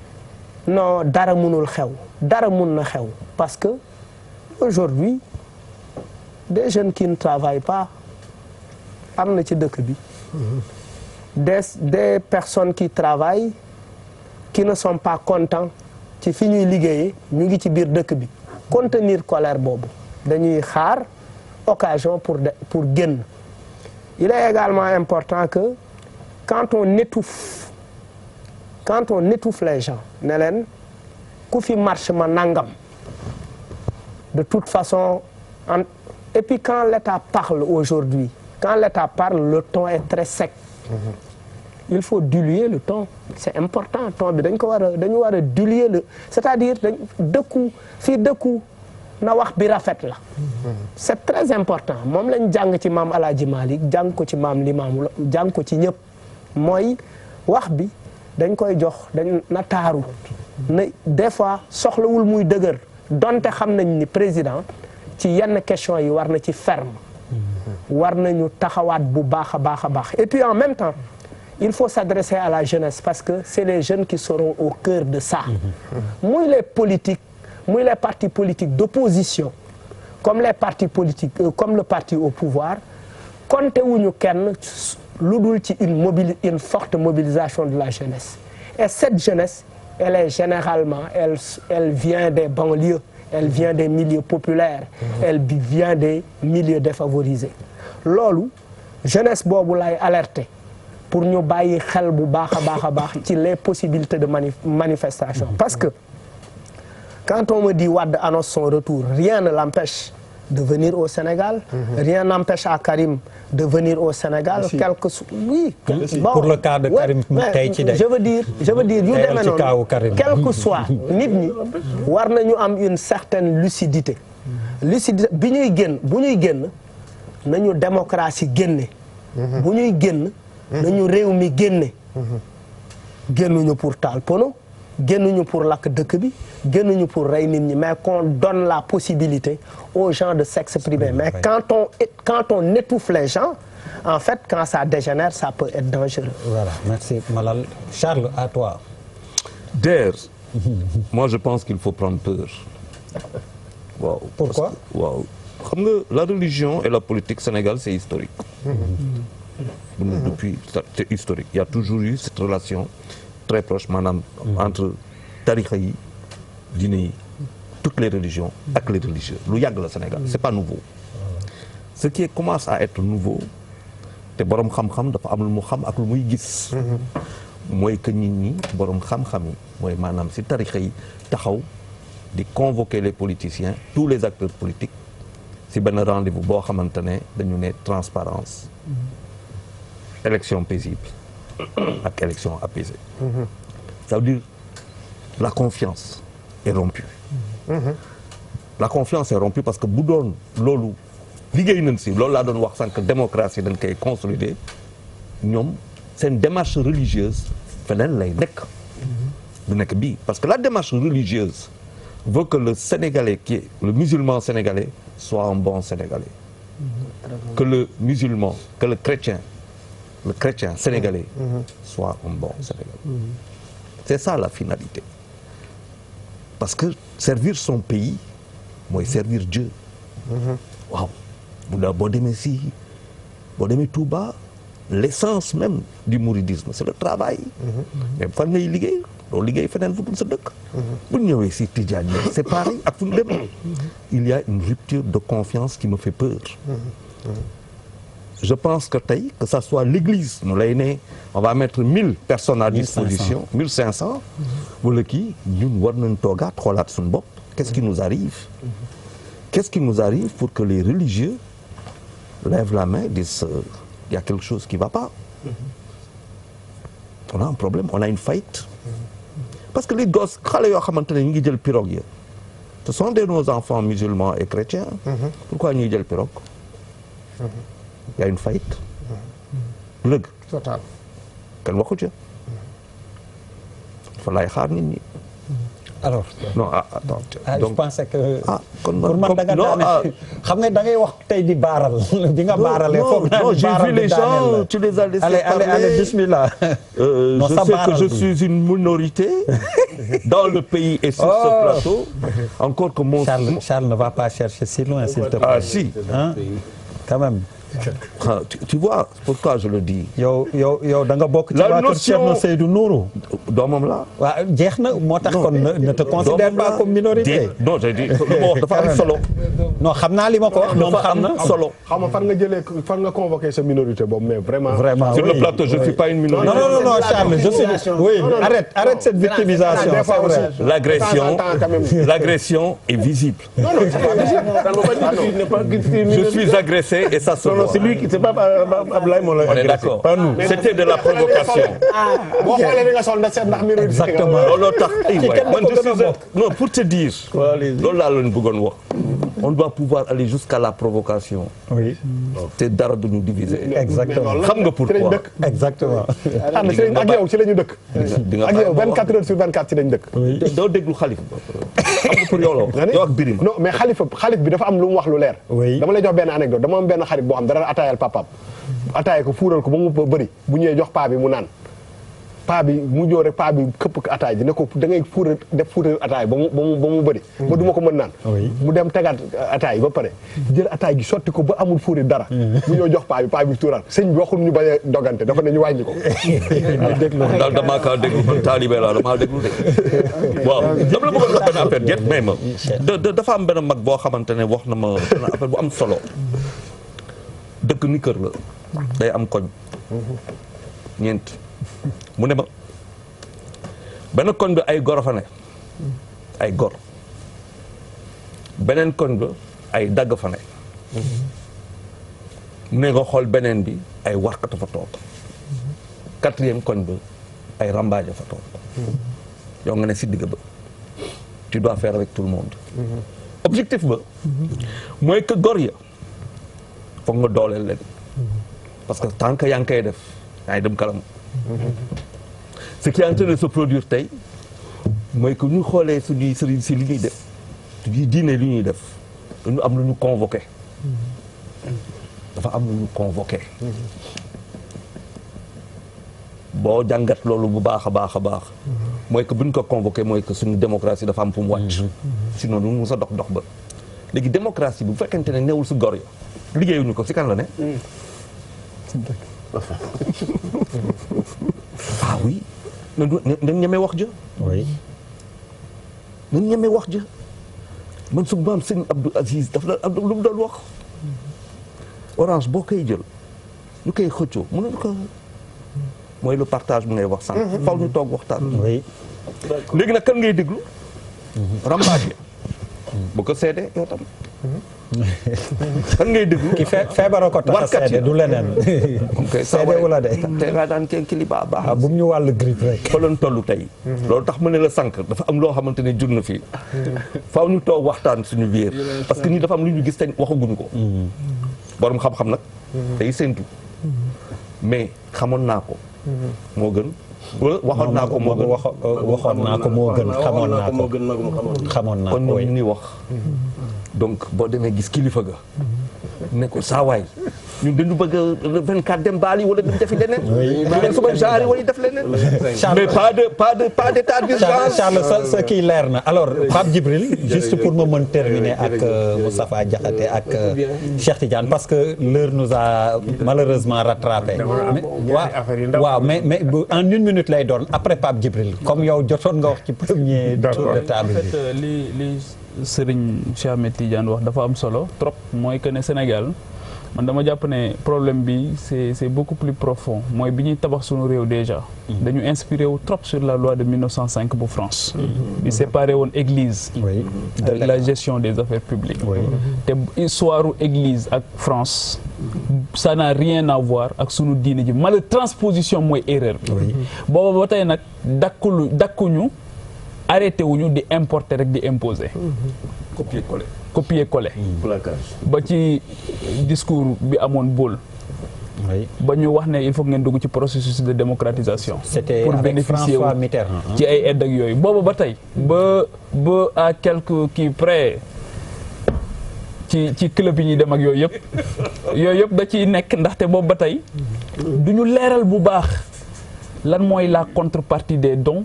non dara mënul xew dara mën na xew parce que aujourd'hui des jeunes qui ne travaillent pas am na ci dëkk bi des personnes qui travaillent qui ne sont pas contents ci fi ñuy liggéeyee ñu ngi ci biir dëkk bi contenir colère boobu dañuy xaar occasion pour génn il est également important que quand on étouffe les gens ne leen ku fi marche ma nangam de toute façon et puis quand l'État parle aujourd'hui quand l'État parle le ton est très sec il faut diluer le ton c'est important ton bi dañu war a diluer le c'est-à-dire dëkku fii dëkku na wax bi rafet la c'est très important moom lañ jàng ci maam Alaaji Malik jàng ko ci maam Limaamu jàng ko ci ñëpp mooy wax bi dañ koy jox na taaru na des fois soxlawul muy dëgër donte xam nañ ni président ci yenn question yi war na ci ferme war nañu taxawaat bu baax a baax a baax et puis en même temps il faut s'adresser à la jeunesse parce que c'est les jeunes qui seront au cœur de ça muy les politiques muy les partis politiques d'opposition comme les partis politiques comme le parti au pouvoir compté wuñu kenn lu dul ci une forte mobilisation de la jeunesse et cette jeunesse elle est généralement elle vient des banlieues elle vient des milieux populaires elle vient des milieux défavorisés loolu jeunesse boobu lay alerter pour ñu bàyyi xel bu baax a baax a baax ci les possibilités de manifestation parce que quand on me dit Wade annonce son retour rien ne l'empêche de venir au Sénégal rien n'empêche à Karim de venir au Sénégal quelque oui bon, pour le cas de Karim tey ci de je veux dire yu demee noonu quel que soit nit ñi war nañu am une certaine lucidité bi ñuy bu ñuy génn nañu démocratie génne bu ñuy génn nañu réew mi génne génnuñu pour taal pono génnuñu pour lakk dëkk bi génnuñu pour rey nit ñi mais qu'on donne la possibilité aux gens de s'exprimer mais quand on étouffe les gens en fait quand ça dégénère ça peut être dangereux. Voilà, merci Malal. Charles, à toi. Der, moi je pense qu'il faut prendre peur. Waaw. Pourquoi? Waaw. Xam nga la religion et la politique Sénégal c'est historique. Depuis c'est historique. Il y a toujours eu cette relation très proche maanaam entre tarixa yi diine yi toutes les religions ak les religieux lu yàgg la Sénégal c'est pas nouveau ce qui commence à être nouveau te borom xam-xam dafa am lu mu xam ak lu muy gis mooy que nit ñi borom xam-xam yi mooy maanaam si tarixa yi taxaw di convoquer les politiciens tous les acteurs politiques si benn rendez-vous boo xamante ne dañu ne transparence élection paisible ak élection apaisée. Ça veut dire la confiance est rompue. La confiance est rompue parce que bu doon loolu liggéey nañ si loolu laa doon wax sànq démocratie dañ koy consolider ñoom seen démarche religieuse feneen lay nekk. du nekk bii parce que la démarche religieuse veut que le Sénégalais qui est le musulman sénégalais soit un bon Sénégalais. Que le musulman, que le chrétien sénégalais soit un bon Sénégalais. C'est ça la finalité. Parce que servir son pays mooy servir Dieu. waaw boo demee si boo demee Touba l'essence même du mouridisme c'est le travail. mais fan ngay liggéey doo liggéey feneen fu dul sa dëkk. bu ñu ñëwee si Tidjane c'est pareil ak fu ñu demee. il y a une rupture de confiance qui me fait peur. Je pense que tey que ça soit l'église nu lay ne on va mettre 1000 personnes à disposition 1500 wala kii ñun war nañ toogaat xoolaat suñu bopp qu'est-ce qui nous arrive qu'est-ce qui nous arrive pour que les religieux lèvent la main et disent il y a quelque chose qui va pas on a un problème on a une faillite parce que les gosses xale yoo xamante ne ñu ngi jël pirogue yi ce sont de nos enfants musulmans et chrétiens pourquoi ñuy jël pirogue il y a une faillite. Lëg. total. kenn waxu ca. fa laay xaar nit ñi. alors. non attends. donc je pensais que. kon pour man da nga daane xam nga da ngay wax tey di baaral. bi nga baaralee foog naa j'ai vu les gens tu les as laissés parler. allez bismillah. je sais que je suis une minorité dans le pays et sur ce plateau. encore que mon. Charles ne va pas chercher si loin s'il te plaît. ah si. Hein? Quand même. tu vois pourquoi je le dis. yow da nga bokk ci waa kër Thierno Seydou Nourou. doomam la. waaw jeex na moo tax kon ne te considère pas comme minorité. non j'ai dit lu ma wax dafa am solo. non xam naa li ma ko wax moom xam na solo. xam nga fan nga convoqué sa minorité boobu mais vraiment. vraiment sur le plateau je suis pas une minorité. non Charles je suis oui arrête cette victimisation. L'agression est visible. Je suis agressé et ça se voit. Non, c'est lui qui c'est pas Ablaye moo lay agressé. On est d'accord. Pas nous. C'était de la provocation. boo xoolee li nga sol ndax minorité. exactement looloo tax non pour te dire. loolu laa leen bëggoon wax. on doit pouvoir aller jusqu'à la provocation. oui te dara du ñu diviser. exactement xam nga pourquoi. exactement. ah mais ak yow ci la ñu dëkk. di nga ak yow 24 heures sur 24 ci lañ dëkk. doo déglu xalif. xam nga pour yow la yow ak Birima. non mais xalif bi dafa am lu mu wax lu leer. oui dama lay jox benn anecdote dama am benn xarit boo xam dara ataayal papaam. ataaya ko fuural ko ba mu bëri bu ñëwee jox paa bi mu naan. paa bi mu ñëw rek paa bi këpp ataay ji ne ko da ngay fuural ataay ba mu bëri. ba du ma ko mën naan. mu dem tegaat ataay ba pare. jël ataay gi sotti ko ba amul fuuri dara. mu ñëw jox paa bi tuural sëñ bi waxul ñu bañ a dogante dafa ne ñu wàññi ko. daal damaa kaa déglu man taalibe laa damaa déglu de. waaw dama la bëggoon wax benn affaire jet may ma. dafa am benn mag boo xamante ne wax na ma benn affaire bu am solo. dëkk ni kër la. day am koñ. ñeent. mu ne ma benn koñ bi ay gor fa ne ay gor beneen koñ bi ay dagg fa ne mu ne nga xool beneen bi ay warkata fa toog quatrième koñ bi ay rambaaja fa toog yow nga ne si digg ba tu dois faire avec tout le monde objectif ba mooy que gor ya foog nga dooleel leen parce que tant que yaa ngi koy def yaa ngi dem kanam. Ce qui est en train de se produire tey mooy que ñu xoolee suñuy sëriñ si li ñuy def suñuy diine li ñuy def dañu am lu ñu convoqué dafa am lu ñu convoqué boo jàngat loolu bu baax a baax a baax mooy que bu ñu ko convoqué mooy que suñu démocratie dafa am fu mu wàcc sinon du mu sa dox ba léegi démocratie bu fekkente ne newul si gor ya liggéeyuñu ko si kan la ne ah oui nañ ñeme wax ja oui nañ ñeme wax ja man su maam sëñ Abdou Aziz daf la Abdou lu mu doon wax orange boo koy jël ñu koy xëccoo mënuñu ko mooy le partage bu ngay wax sànq faw ñu toog waxtaan oui léegi nag kan ngay déglu rambaaj bu ko seedee yow tam kan ngay déglu ki feebaroo ko tax a seede du leneen seede wala de te nga daan kenn kili baax baax bu mu ñu wàllu grippe rek fa lañ toll tey loolu tax ma ne la sànq dafa am loo xamante ne jur na fii faaw ñu toog waxtaan suñu biir parce que ñi dafa am lu ñu gis te waxaguñu ko borom xam-xam nag tey séntu mais xamoon naa ko moo gën waxoon naa ko moo gën waxoon naa ko moo gën xamoon naa ko xamoon naa ko kon moom ni wax donc boo demee gis kilifa ga ne ko saa waay ñun dañu bëgg le 24 dem baali wala dem defi leneen. ñu dem suba genre wala def leneen. mais pas d'état d'urgence. Charles sa kii leer na alors Pape Djibril juste pour ma mën terminer ak Moustapha Diakhaté ak Cheikh Tidiane parce que l'heure nous a malheureusement rattrapé. waaw mais en une minute lay doon après Pape Djibril comme yow jotoon nga wax ci premier tour de table bi. en fait li Serigne Cheikh Ahmed Tidiane wax dafa am solo trop mooy que ne Sénégal. man dama jàpp ne problème bi c'est beaucoup plus profond mooy bi ñuy tabax suñu réew déjà dañu inspiré wu trop sur la loi de 1905 bu France bi séparé woon église avec la gestion des affaires publiques te histoire u église ak France ça n'a rien à voir ak sunu diine ji mal transposition mooy erreur bi booba ba tey nag dakkuñu arrêté wuñu di importer rek di imposer copier-coller ba ci discours bi amoon Bâle ba ñu wax ne il faut ngeen dugg ci processus de démocratisation pour bénéficier wu ci ay aide ak yooyu booba ba tey ba à quelques kii près ci club yi ñuy dem ak yooyu yëpp da ciy nekk ndaxte boobu ba tey du ñu leeral bu baax lan mooy la contrepartie des dons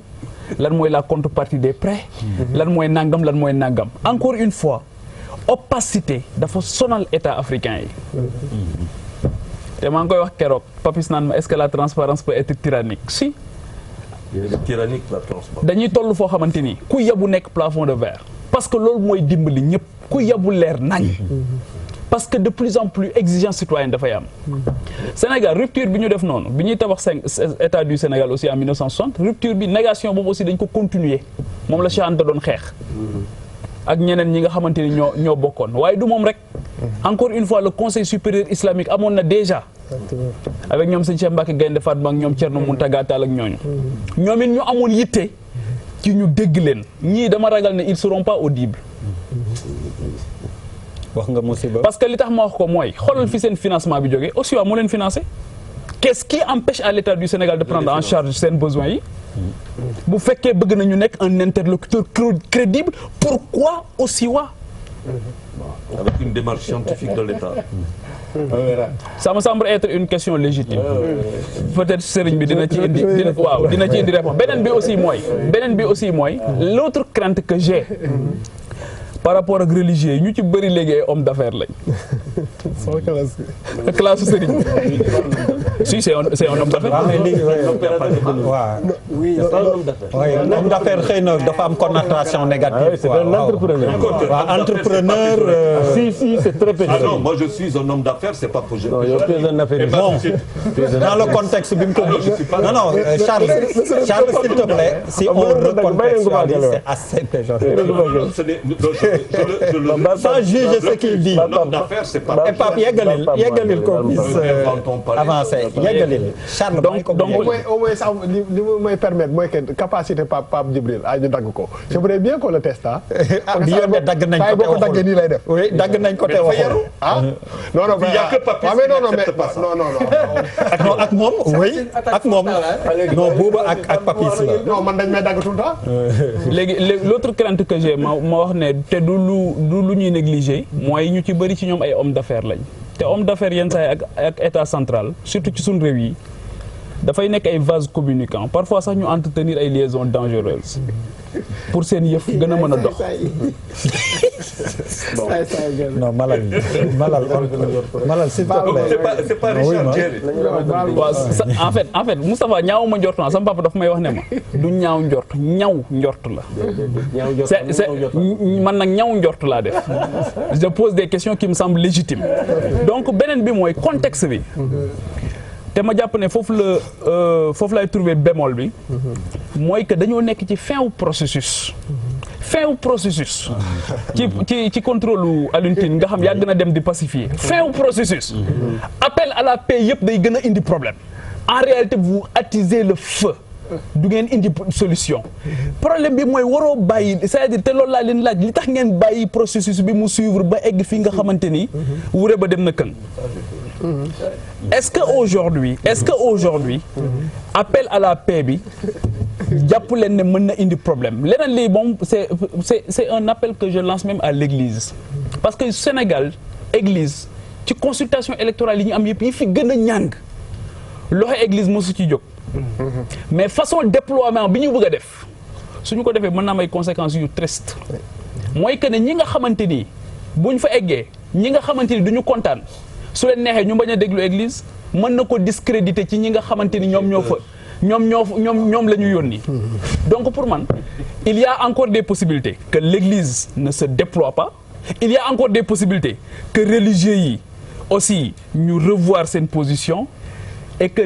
lan mooy la contrepartie des prêts lan mooy nangam encore une fois opacité dafa sonal état africain yi te maa ngi koy wax keroog Papis naan ma est-ce que la transparence peut être tyrannique si tyrannique la transparence dañuy toll foo xamante ni ku yabu nekk plafond de verre parce que loolu mooy dimbali ñëpp ku yabu leer nañ parce que de plus en plus exigence citoyenne dafay am Sénégal rupture bi ñu def noonu bi ñuy tabax état du Sénégal aussi en 1960 rupture bi négation boobu aussi dañ ko continuer moom la Cheikh Anta doon xeex ak ñeneen ñi nga xamante ni ñoo bokkoon waaye du moom rek encore une fois le conseil supérieur islamique amoon na déjà avec ñoom sëñ Cheikh Mbacké Gaïndé Fatma ak ñoom Thierno Mountaga Tall ak ñooñu ñoom it ñu amoon yitte ci ñu dégg leen ñii dama ragal ne ils seront pas audibles wax nga musiba. parce que li tax ma wax ko mooy xoolal fi seen financement bi jógee aussi moo leen financé. qu'est-ce qui empêche à l'État du Sénégal de prendre en charge seen besoins yi. bu fekkee bëgg nañu nekk un interlocuteur crédible pourquoi aussi waa. avec une démarche scientifique de l'État. Ça me semble être une question légitime. Peut-être sëriñ bi dina ci indi dina ci indi réponse beneen bi aussi mooy l'autre crainte que j'ai par rapport ak religieux yi ñu ci bëri léegi ay homme d'affaires lañ. classe sëriñ si c'est un homme d'affaires. waaw mais léegi waaw. oui homme d'affaires xëy na dafa am connotation négative. c'est un entrepreneur. waaw entrepreneur. si c'est très péjoratif. Ah non, moi je suis un homme d'affaires, c'est pas pour je. Non, yow tu es un affairiste. Bon, dans le contexte bi mu ko. non Charles s'il te plaît si on recontextualise c'est assez péjoratif. Sans juger ce qu'il dit. L'homme d'affaires, c'est pas. Et Pape yeggalil ko puisse avancer yeggalil. Charles donc au moins sax li may permettre mooy que capacité Pape Djibril ñu dagg ko. j'aimerais bien qu'on le teste ah. bi yoon ne dagg nañ ko te waxoon daggee nii lay def. oui dagg nañ ko te waxoon. ah non non non ak moom oui ak moom non boobu ak Papis la. non man dañ may dagg tout le temps. léegi l'autre crainte que j'ai ma wax ne te du lu ñuy négliger mooy ñu ci bëri ci ñoom ay hommes d'affaires lañ te homme d'affaires yenn saa yi ak état central surtout ci suñu réew yi dafay nekk ay vases communicants parfois sax ñu entretenir ay liaisons dangereuses pour seen yëf gën a mën a dox. non malal s'il te plaît. c'est pas Richard Diéré. waaw en fait Moustapha ñaaw ma njort naa sama papa dafa may wax ne ma du ñaaw njort la. c'est man nag ñaaw njort laa def. je pose des questions qui me semblent légitimes. donc beneen bi mooy contexte bi. te ma jàpp ne foofu lay trouver bémol bi. mooy que dañoo nekk ci fin wu processus. ci contrôle Alioune Tine nga xam yàgg na dem di pacifier. fin wu processus. appel à la paix yëpp day gën a indi problème. en réalité vous attisez le feu. du ngeen indi solution. problème bi mooy waroo bàyyi c'est-à-dire te loolu laa leen laaj li tax ngeen bàyyi processus bi mu suivre ba egg fi nga xamante ni. wure ba dem na kën. est-ce que aujourd'hui appel à la paix bi jàpp leen ne mën na indi problème leneen lii moom c'est un appel que je lance même à l'église parce que Sénégal église ci consultation électorale yi ñu am yëpp yi fi gën a ñàng loxo église mosu ci jóg mais façon déploiement bi ñu bëgg a def suñu ko defee mën naa am ay conséquences yu triste mooy que ne ñi nga xamante ni buñ fa eggee ñi nga xamante ni duñu kontaan su leen neexee ñu bañ a déglu église mën na ko discréditer ci ñi nga xamante ni ñoom la ñu yónni. donc pour man il y a encore des possibilités que l'église ne se déploie pas il y a encore des possibilités que religieux yi aussi ñu revoir seen position et que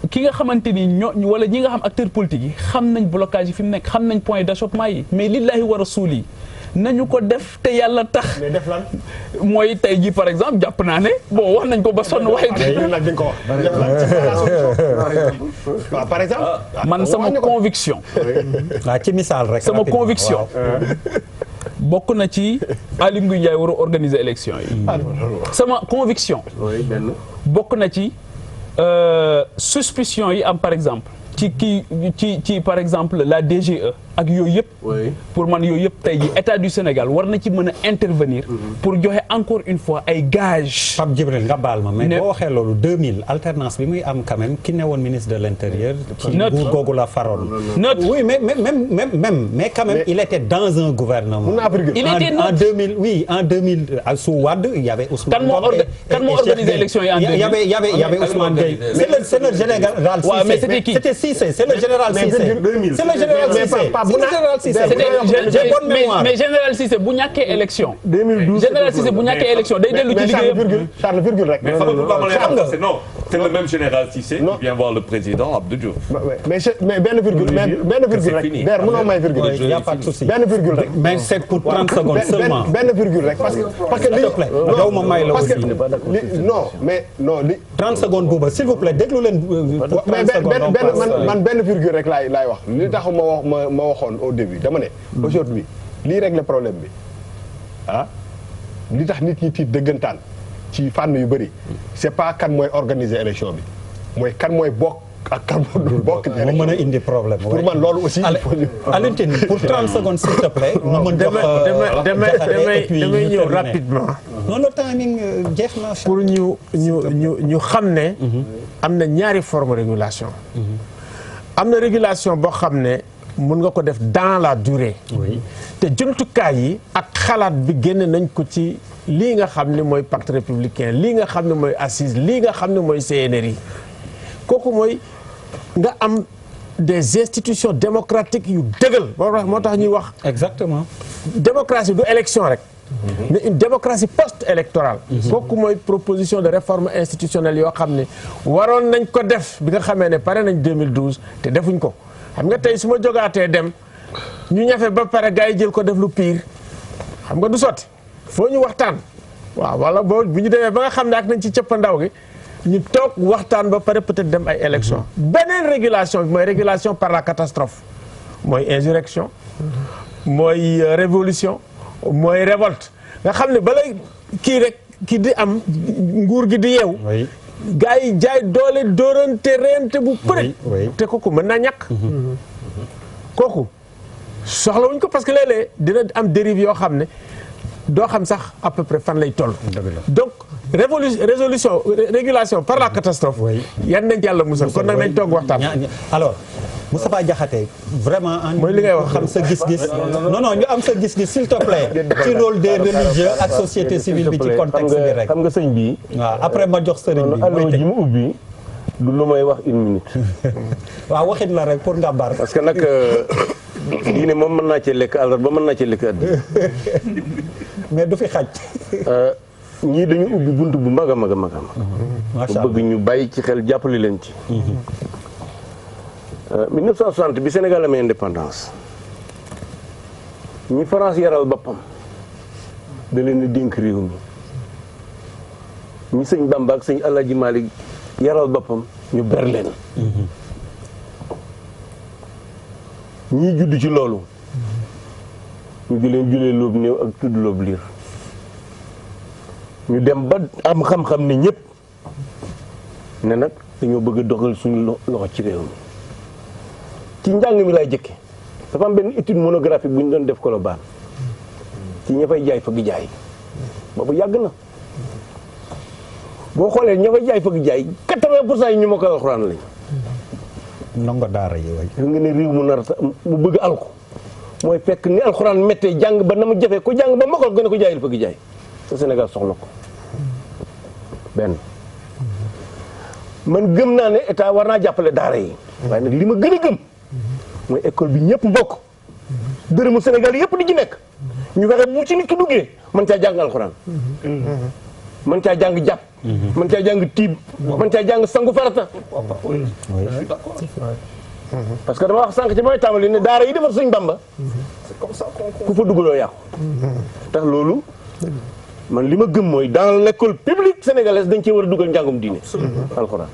ki nga xamante ni wala ñi nga xam acteurs politiques yi xam nañ blocage yi fi mu nekk xam nañ point d'achoppement yi mais lillahi wa rasuli nañu ko def te yàlla tax. mais def lan. mooy tey jii par exemple jàpp naa ne bon wax nañ ko ba sonn waaye. nag dañ ko wax. par exemple. man sama conviction. ci misaal rek. sama conviction. bokk na ci Aly Ngouille Ndiaye war a organiser élection yi. sama conviction. bokk na ci suspicion yi am par exemple. ci par exemple la DGE ak yooyu yëpp. pour man yooyu yëpp tey jii état du Sénégal war na ci mën a intervenir. pour joxe encore une fois ay gages. Pape Djibril nga baal ma mais boo waxee loolu 2000 alternance bi muy am quand même ki ne woon ministre de l'intérieur. ci nguur googu la faroon. oui mais quand même il était dans un gouvernement. il était en 2000 oui en 2000 sous Wade il y avait Ousmane. kan moo organisé élection yi en 2000. il y avait Ousmane Gueye. c'est le général Cissé. mais c'était qui? C'était Cissé, c'est le général Cissé. C'est le général Cissé. mais général Cissé bu ñàkkee élection. 2012 général Cissé bu ñàkkee élection day dellu ci liggéeyam. Charles virgule rek. Mais non, c'est le même général Cissé qui vient voir le président Abdou Diouf. mais benn virgule rek. Der mënoo may virgule. Il y a pas de souci. benn virgule rek. Mais c'est pour 30 secondes seulement. benn virgule rek parce que s'il te plaît. yow ma may la aussi. non li 30 secondes booba s'il vous plaît déglu leen. 30 secondes man benn virgule rek laay wax li tax ma waxoon au début dama ne. aujourd'hui lii régler problème bi li tax nit ñi tiit dëggantaan ci fànn yu bëri c'est pas kan mooy organiser élection bi mooy kan mooy bokk ak kan moo dul bokk. mu mën a indi problème. pour man loolu aussi. Alioune Tine pour 30 secondes s'il te plaît. mu mën jox damay ñëw rapidement. non le timing jeex na. pour ñu xam ne. am na ñaari forme régulation. am na régulation boo xam ne mun nga ko def dans la durée. te jumtukaay yi ak xalaat bi génne nañ ko ci lii nga xam ne mooy pacte républicain lii nga xam ne mooy assise lii nga xam ne mooy CNRI kooku mooy nga am des institutions démocratiques yu dëggal moo tax ñuy wax. exactement. démocratie du élection rek. mais une démocratie post-électorale. kooku mooy proposition de réforme institutionnelle yoo xam ne waroon nañ ko def bi nga xamee ne pare nañ 2012 te defuñ ko xam nga tey su ma jogaatee dem ñu ñafe ba pare gars yi jël ko def lu pire xam nga du sotti foo ñu waxtaan waaw wala boo bu ñu demee ba nga xam ne ak nañ ci cëppandaw gi ñu toog waxtaan ba pare peut-être dem ay élection beneen régulation bi mooy régulation par la catastrophe mooy insurrection mooy révolution mooy révolte nga xam ne balay kii rek kii di am nguur gi di yeew gars yi jaay doole dóorante rente bu përe te kooku mën naa ñàkk kooku soxlawuñ ko parce que léeg-léeg dina am dérive yoo xam ne doo xam sax à peu près fan lay toll donc régulation par la catastrophe yan nañ ci yàlla musal kon nag nañ toog waxtaan alors Moustapha Diakhaté vraiment mooy li ngay wax xam sa gis-gis non ñu am sa gis-gis s'il te plaît ci rôle des religieux ak société civile bi ci contexte bi rek xam nga sëñ bi waaw après ma jox sëriñ bi allo ji mu ubbi du lu may wax une minute waaw waxit la rek pour nga bar parce que nag diine moom mën naa cee lekk àllarba mën naa cee lekk addi mais du fi xaj ñii dañu ubbi bunt bu mag a mag a mag macha Allah bëgg ñu bàyyi ci xel jàppale leen ci 1960 bi Sénégal amee indépendance ñi France yaral boppam da leen di dénk réew mi ñi sëñ Bamba ak sëñ Alaaji Malik yaral boppam ñu ber leen ñii judd ci loolu ñu di leen julee loobu néew ak tudd loobu liir ñu dem ba am xam-xam ne ñëpp ne nag dañoo bëgg a doxal suñu loxo ci réew mi ci njàng mi laay jëkke dafa am benn étude monographique bu ñu doon def Colobane ci ña fay jaay fëgg jaay boobu yàgg na boo xoolee ña fay jaay fëgg jaay 80% yi ñu ma koy alxuraan lañ ndongo daara yi way nga ne réew mu nar mu bëgg alko mooy fekk ni alxuraan méttee jàng ba na mu jafe ko jàng ba mokkal gën a ko jaayil fëgg jaay te Sénégal soxla ko benn man gëm naa ne état war naa jàppale daara yi waaye nag li ma gën a gëm mooy école bi ñëpp bokk dërëmu Sénégal yëpp di ci nekk ñu fexe bu ci nit ki duggee mën caa jàng alxuraan mën caa jàng jàpp mën caa jàng tiib mën caa jàng sangu farata parce que dama wax sànq ci mooy tàmbali ne daara yi defar Sëñ Bamba ku fa duggaloo yàqu tax loolu man li ma gëm mooy dans l'école publique sénégalaise dañ cee war a dugal njàngum diine alxuraan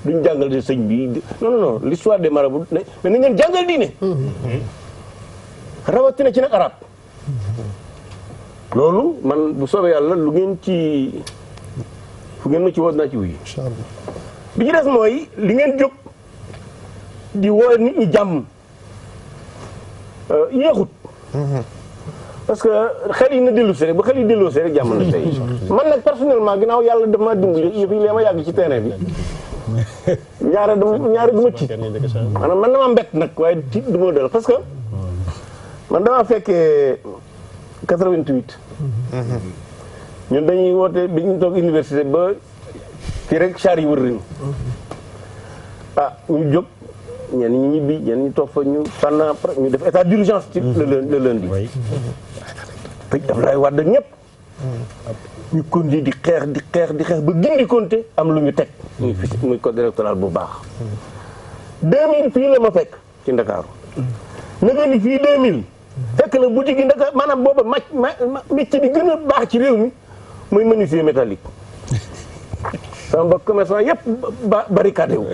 duñ jàngal de sëñ bi non l'histoire des marabouts mais nañ leen jàngal diine rawatina ci nag arab loolu man bu soobee yàlla lu ngeen ci fu ngeen ma ci woot naa ci wuyu bi ci des mooy li ngeen jóg di woo nit ñi jàmm yéexut parce que xel yi na dellu si rek ba xel yi delloo si rek jàmm na tey man nag personnellement ginnaaw yàlla daf maa dimbali yëf yi lee ma yàgg ci terrain bi ñaare du ma tiit maanaam man dama mbett nag waaye tiit du ma dal parce que man dama fekkee 88 ñun dañuy woote bi ñu toog université ba fii rek char yi wër rin ñu jóg ñenn ñi ñibbi ñenn ñi toog fa ñu pendant ñu def état d'urgence ci le lundi tëj Abdoulaye Wade ak ñëpp ñu continuer di xeex ba gindi konte am lu ñu teg muy code électoral bu baax 2000 fii la ma fekk ci Ndakaaru naka ni fii 2000 fekk la boutique yi Ndakaar maanaam booba métier bi gën a baax ci réew mi mooy menuisier métallique sama mbokk commerçant yëpp barricadé wu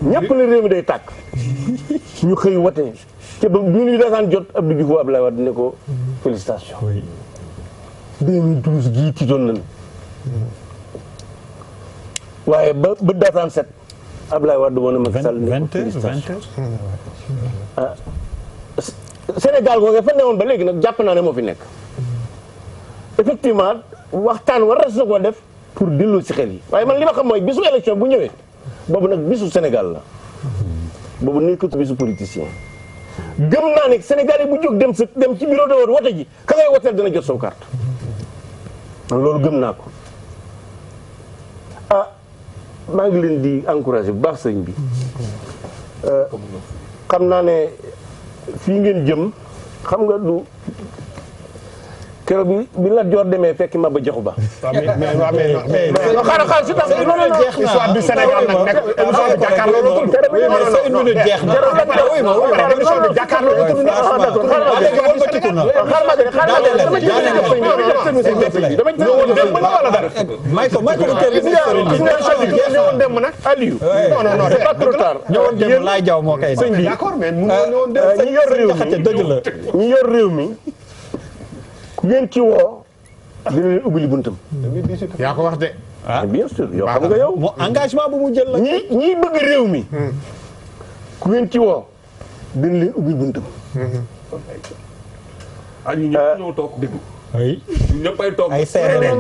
ñëpp la réew mi day tàkk ñu xëy wote ca ba ñu dasaan jot Abdou Diouf Abdoulaye Wade ne ko félicitation 2012 gii tiitoon nañu waaye ba daataan set Ablaye Wade woon na Macky Sall. 20 heures. Sénégal googu fa newoon ba léegi nag jàpp naa ne moo fi nekk effectivement waxtaan war na ko def pour dellu si xel yi waaye man li ma xam mooy bisu élection bu ñëwee boobu nag bisu Sénégal la boobu nekkatu bisu politicien gëm naa ne Sénégal yi bu jóg dem ci bureau de vote wote ji ka ngay woteel dina jot saw carte man loolu gëm naa ko maa ngi leen di encouragé bu baax sëñ bi xam naa ne fii ngeen jëm xam nga du keroog bi Lat Joor demee fekk Maba Jaxu Ba. mais xaaral si tax histoire du Sénégal nag nekk émission bi jàkkaarloo la tudd. une minute jeex na. émission bi jàkkaarloo la tudd. may ko ñëwoon dem nag Aliou. non c'est pas trop tard. ñëwoon dem Laay Jaw moo koy sëñ bi d'accord mais ñëwoon dem ñi yor réew mi dëgg la ñi yor réew mi ku ngeen ci woo dina leen ubbi li buntam. yaa ko wax de. bien sûr yow xam nga yow. moo engagement bu mu jël la. ñi bëgg réew mi. ku ngeen ci woo dina leen ubbi buntam. ñu ñëpp ñoo toog dégg. oui. ñëpp ay toog. ay seede leen.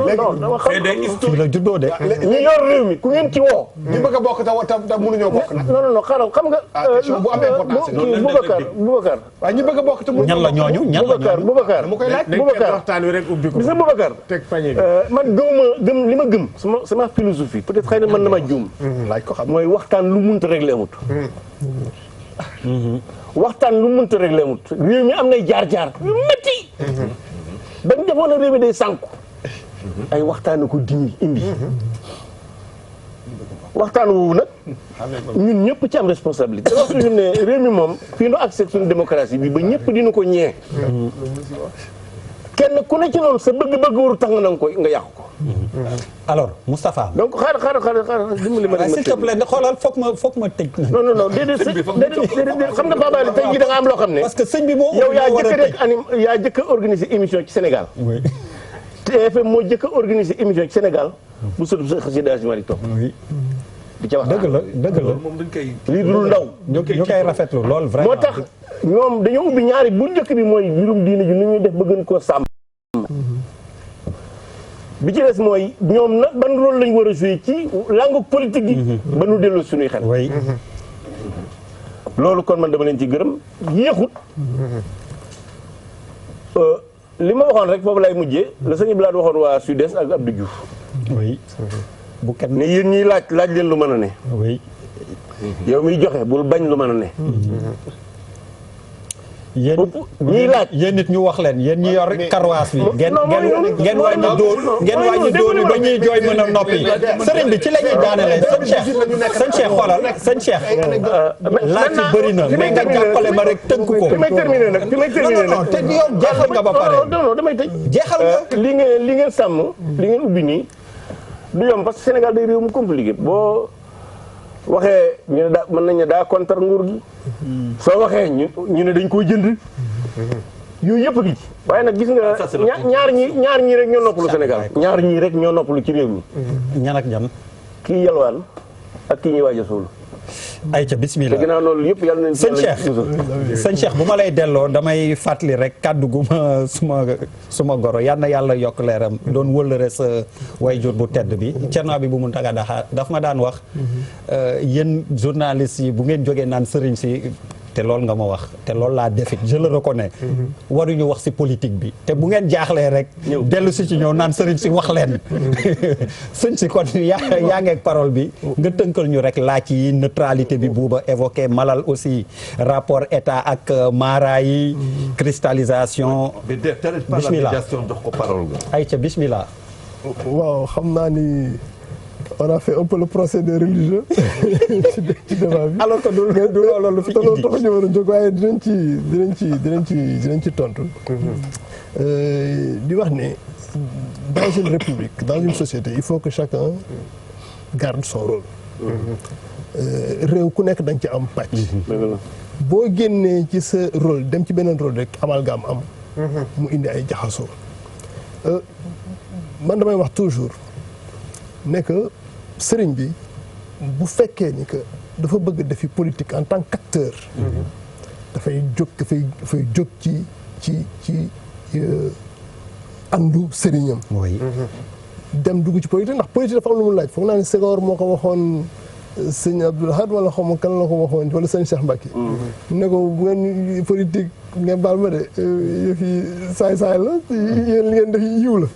fii la juddoo de. ñi yor réew mi ku ngeen ci woo. ñu bëgg a bokk te mënuñoo bokk nag. non xaaral xam nga. question bu am importance Boubacar. waaye ñu bëgg a bokk te mënuñoo ñan la ñooñu ñan la ñooñu. Boubacar dama koy laaj. Boubacar waxtaan wi rek ubbi ko. gis nga Boubacar. teg pañe man gëm li ma gëm sama philosophie peut-être xëy na mën na ma juum. laaj ko xam mooy waxtaan lu munta réglé amut. waxtaan lu munta réglé amut. réew mi am nay jaar-jaar yu métti. bañ defoon na réew mi day sànku. ay waxtaan ko indi. waxtaan woowu nag ñun ñëpp ci am responsabilité. wax suñu ne réew mi moom fii nu accès suñu démocratie bi ba ñëpp dina ko ñee. kenn ku ne ci noonu sa bëgg-bëgg waru tax nga yàq ko. alors Moustapha. donc xaaral dimbali ma. s'il te plaît xoolal foog ma tëj. non déedéet xam nga Baba Ali tey jii da nga am loo xam ne. parce que sëñ bi moo. yow yaa jëkk a organiser émission ci Sénégal. oui. TFM moo jëkk a organiser émission ci Sénégal. bu sëtu sa xasida Hadji Malick toog. oui. di ca wax dëgg la. moom dañ koy. lii dul ndaw. ñu koy rafetlu lool vraiment. moo tax ñoom dañoo ubbi ñaari bu njëkk bi mooy mbirum diine ji ni ñuy def ba gën koo sàmm. bi ci des mooy ñoom nag ban rôle lañ war a jouer ci langue politique yi. ba nu delloo suñuy xel. oui. loolu kon man dama leen ci gërëm yéexut. li ma waxoon rek foofu lay mujjee la sëñ Blade waxoon waa Sud-Est ak Abdou Diouf. oui. bu kenn ne yéen ñiy laaj leen lu mën a ne. oui. yow miy joxe bul bañ lu mën a ne. ñiy laaj yéen nit ñu wax leen yéen ñi yor karwaas bi. ngeen wàññi dóor yi ba ñuy jooy mën a noppi. sëriñ bi ci la ñuy daanele sëñ Cheikh xoolal sëñ Cheikh. laaj yi bëri na mais nga jàppale ma rek tënk ko. fi may terminer nag non te yow jeexal nga ba pare. non damay tëj. jeexal nga. li ngeen sàmm. li ngeen ubbi nii du yomb parce que Sénégal day réew mu compliqué boo waxee ñu ne mën nañu daa contre nguur gi. soo waxee ñu ne dañ koo jënd. yooyu yëpp gi ci. waaye nag gis nga ñaar ñii rek ñoo noppalu Sénégal. ñaar ñii rek ñoo noppalu ci réew mi. ñan ak ñan. kii yalwaan ak kii ñuy waaj a suul. ayca bismillah te ginnaaw loolu yëpp yàlla nañ. sëñ Cheikh bu ma lay delloo damay fàttali rek kàddu gu ma suma goro yal na yàlla yokk leeram doon wëllëre sa wayjur bu tedd bi Cerno bi bu mu taga daf ma daan wax yéen journalistes yi bu ngeen jógee naan sëriñ si te loolu nga ma wax te loolu laa defit je le reconnais waruñu wax si politique bi te bu ngeen jaaxlee rek dellu si ci ñëw naan sëriñ si wax leen sëñ si kon yaa ngeeg parole bi nga tënkal ñu rek laaj yi neutralité bi buuba évoqué malal aussi rapport état ak mara yi cristallisation bismillah jox ko parole ga ayca bismillah waaw xam naa ni on a fait un peu le procès des religieux ci débat bi. alors que du loolu fi loolu tax ñu war a jóg waaye dinañ ci tontu. di wax ne dans une république dans une société il faut que chacun garde son rôle. réew ku nekk da nga ci am pàcc. boo génnee ci sa rôle dem ci beneen rôle rek amalgame am. mu indi ay jaxasoo. man damay wax toujours ne que sëriñ bi bu fekkee ni que dafa bëgg defi politique en tant qu'acteur dafay jóg ci andu sëriñam dem dugg ci politique ndax politique dafa am lu mu laaj foog naa ni Senghor moo ko waxoon sëñ Abdoul Ahad wala xaw ma kan la ko waxoon wala sëñ Cheikh Mbacké ne ko bu ngeen politique ngeen baal ma de yëf yi saay-saay la yéen li ngeen def yiw la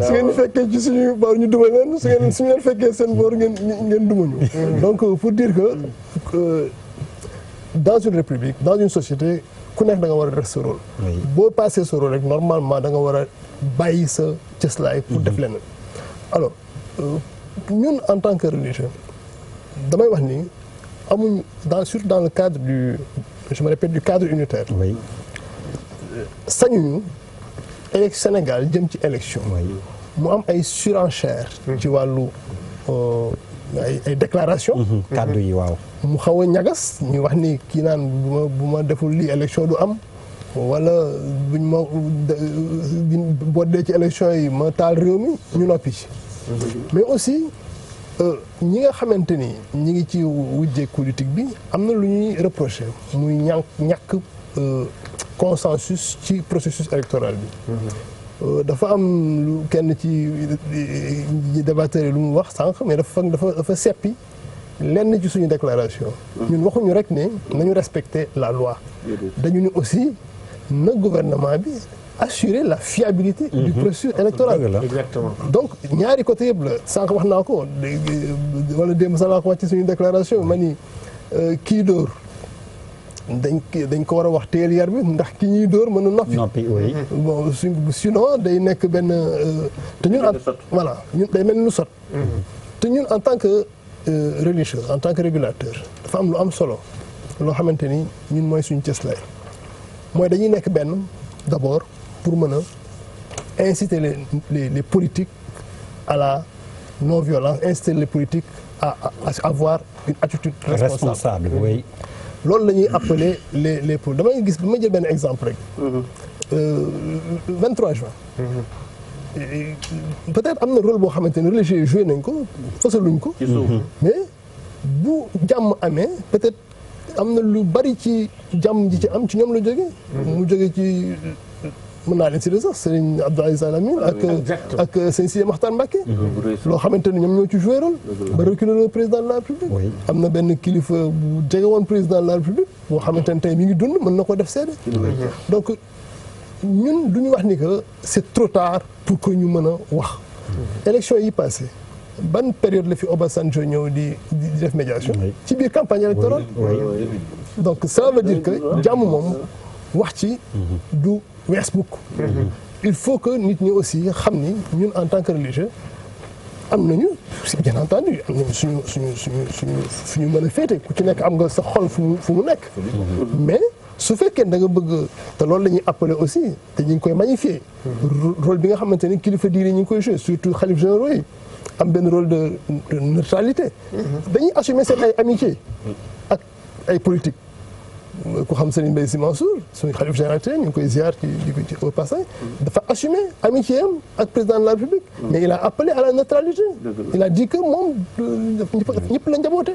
su ngeen fekkee ci suñu boor ñu duma leen suñu leen fekkee seen boor ngeen duma ñu donc pour dire que dans une république dans une société ku nekk da nga war a def sa rôle boo passé sa rôle rek normalement da nga war a bàyyi sa cëslaay pour def leneen alors ñun en tant que religieux damay wax ni amuñ surtout dans le cadre je me répète du cadre unitaire sañuñu Sénégal jëm ci élection mu am ay surenchère ci wàllu ay déclaration kàddu yi waaw mu xaw a ñagas ñu wax ni kii naan bu ma deful lii élection du am wala buñ ma boddee ci élection yi ma taal réew mi ñu noppi ci mais aussi ñi nga xamante ni ñi ngi ci wujje politique bi am na lu ñuy reproché muy ñàkk consensus ci processus électoral bi dafa am lu kenn ci débatteur yi lu mu wax sànq mais dafa seppi lenn ci suñu déclaration ñun waxuñu rek ne nañu respecter la loi dañu ni aussi na gouvernement bi assurer la fiabilité du processus électoral exactement donc ñaari côté yëpp la sànq wax naa ko wala démb sax laa ko wax ci suñu déclaration ma ni kii dóor dañ ko war a wax teel yar bi ndax ki ñuy dóor mën a noppi bon sinon day nekk benn te ñun voilà ñun day mel ni lu sot te ñun en tant que religieux en tant que régulateur dafa am lu am solo loo xamante ni ñun mooy suñu cëslaay mooy dañuy nekk benn d'abord pour mën a inciter les politiques à la non-violence inciter les politiques à avoir une attitude responsable oui. loolu la ñuy appeler les pôles damay gis bi ma jël benn exemple rek 23 juin peut-être am na rôle boo xamante ne religieux joué nañ ko fasaluñ ko mais bu jàmm amee peut-être am na lu bari ci jàmm ji ci am ci ñoom la jógee mu jógee ci mën naa leen si sax Serigne Abdou Aziz Al Amine ak Serigne Sidi Makhtar Mbacké loo xamante ne ñoom ñoo ci joué rôle ba reculer le président de la République am na benn kilifa bu jege woon président de la République boo xamante ne tey mi ngi dund mën na ko def seede donc ñun du ñu wax ni que c'est trop tard pour que ñu mën a wax élection yi passé ban période la fi Obasanjo ñëw di def médiation ci biir campagne électorale donc ça veut dire que jàmm moom wax ci du wees bukk il faut que nit ñi aussi xam ni ñun en tant que religieux am nañu bien entendu am nañu suñu mën a féete ku ci nekk am nga sa xol fu mu nekk mais su fekkee da nga bëgg te loolu la ñuy appeler aussi te ñu ngi koy magnifier rôle bi nga xamante ni kilifa diine ñu ngi koy jouer surtout xalif généraux yi am benn rôle de neutralité dañuy assumer seen ay amitié ak ay politique ku xam Serigne Mbaye Sy Mansour suñu xalif général ñu ngi koy ziar ci au passage dafa assumer amitié am ak président de la République mais il a appelé à la neutralité il a dit que moom ñëpp la njaboote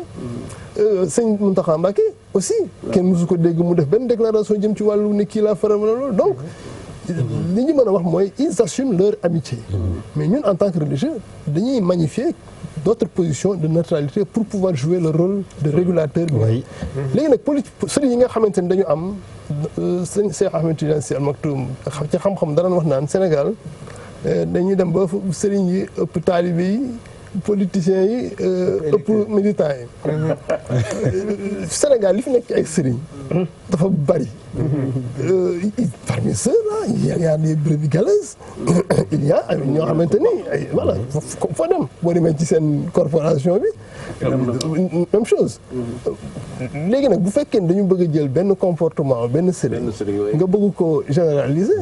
sëñ Mountakha Mbacké aussi kenn mosu ko dégg mu def benn déclaration jëm ci wàllu ne kii laa faral wala loolu donc li ñu mën a wax mooy ils assument leur amitié mais ñun en tant que religieux dañuy magnifier d'autres positions de neutralité pour pouvoir jouer le rôle de régulateur bi léegi nag sëriñ yi nga xamante ni dañu am sëñ Cheikh Ahmed Tidiane Sy Al Maktoum ci xam-xam danañ wax naan Sénégal dañuy dem ba sëriñ yi ëpp taalibe yi politiciens yi ëpp militants yi Sénégal li fi nekk ci ay sëriñ dafa bari parmi ceux-là il y a des brebis galeuses il y a ñoo xamante ni ay voilà foo dem boo demee ci seen corporation bi même chose léegi nag bu fekkee dañu bëgg a jël benn comportement benn sëriñ nga bëgg ko généraliser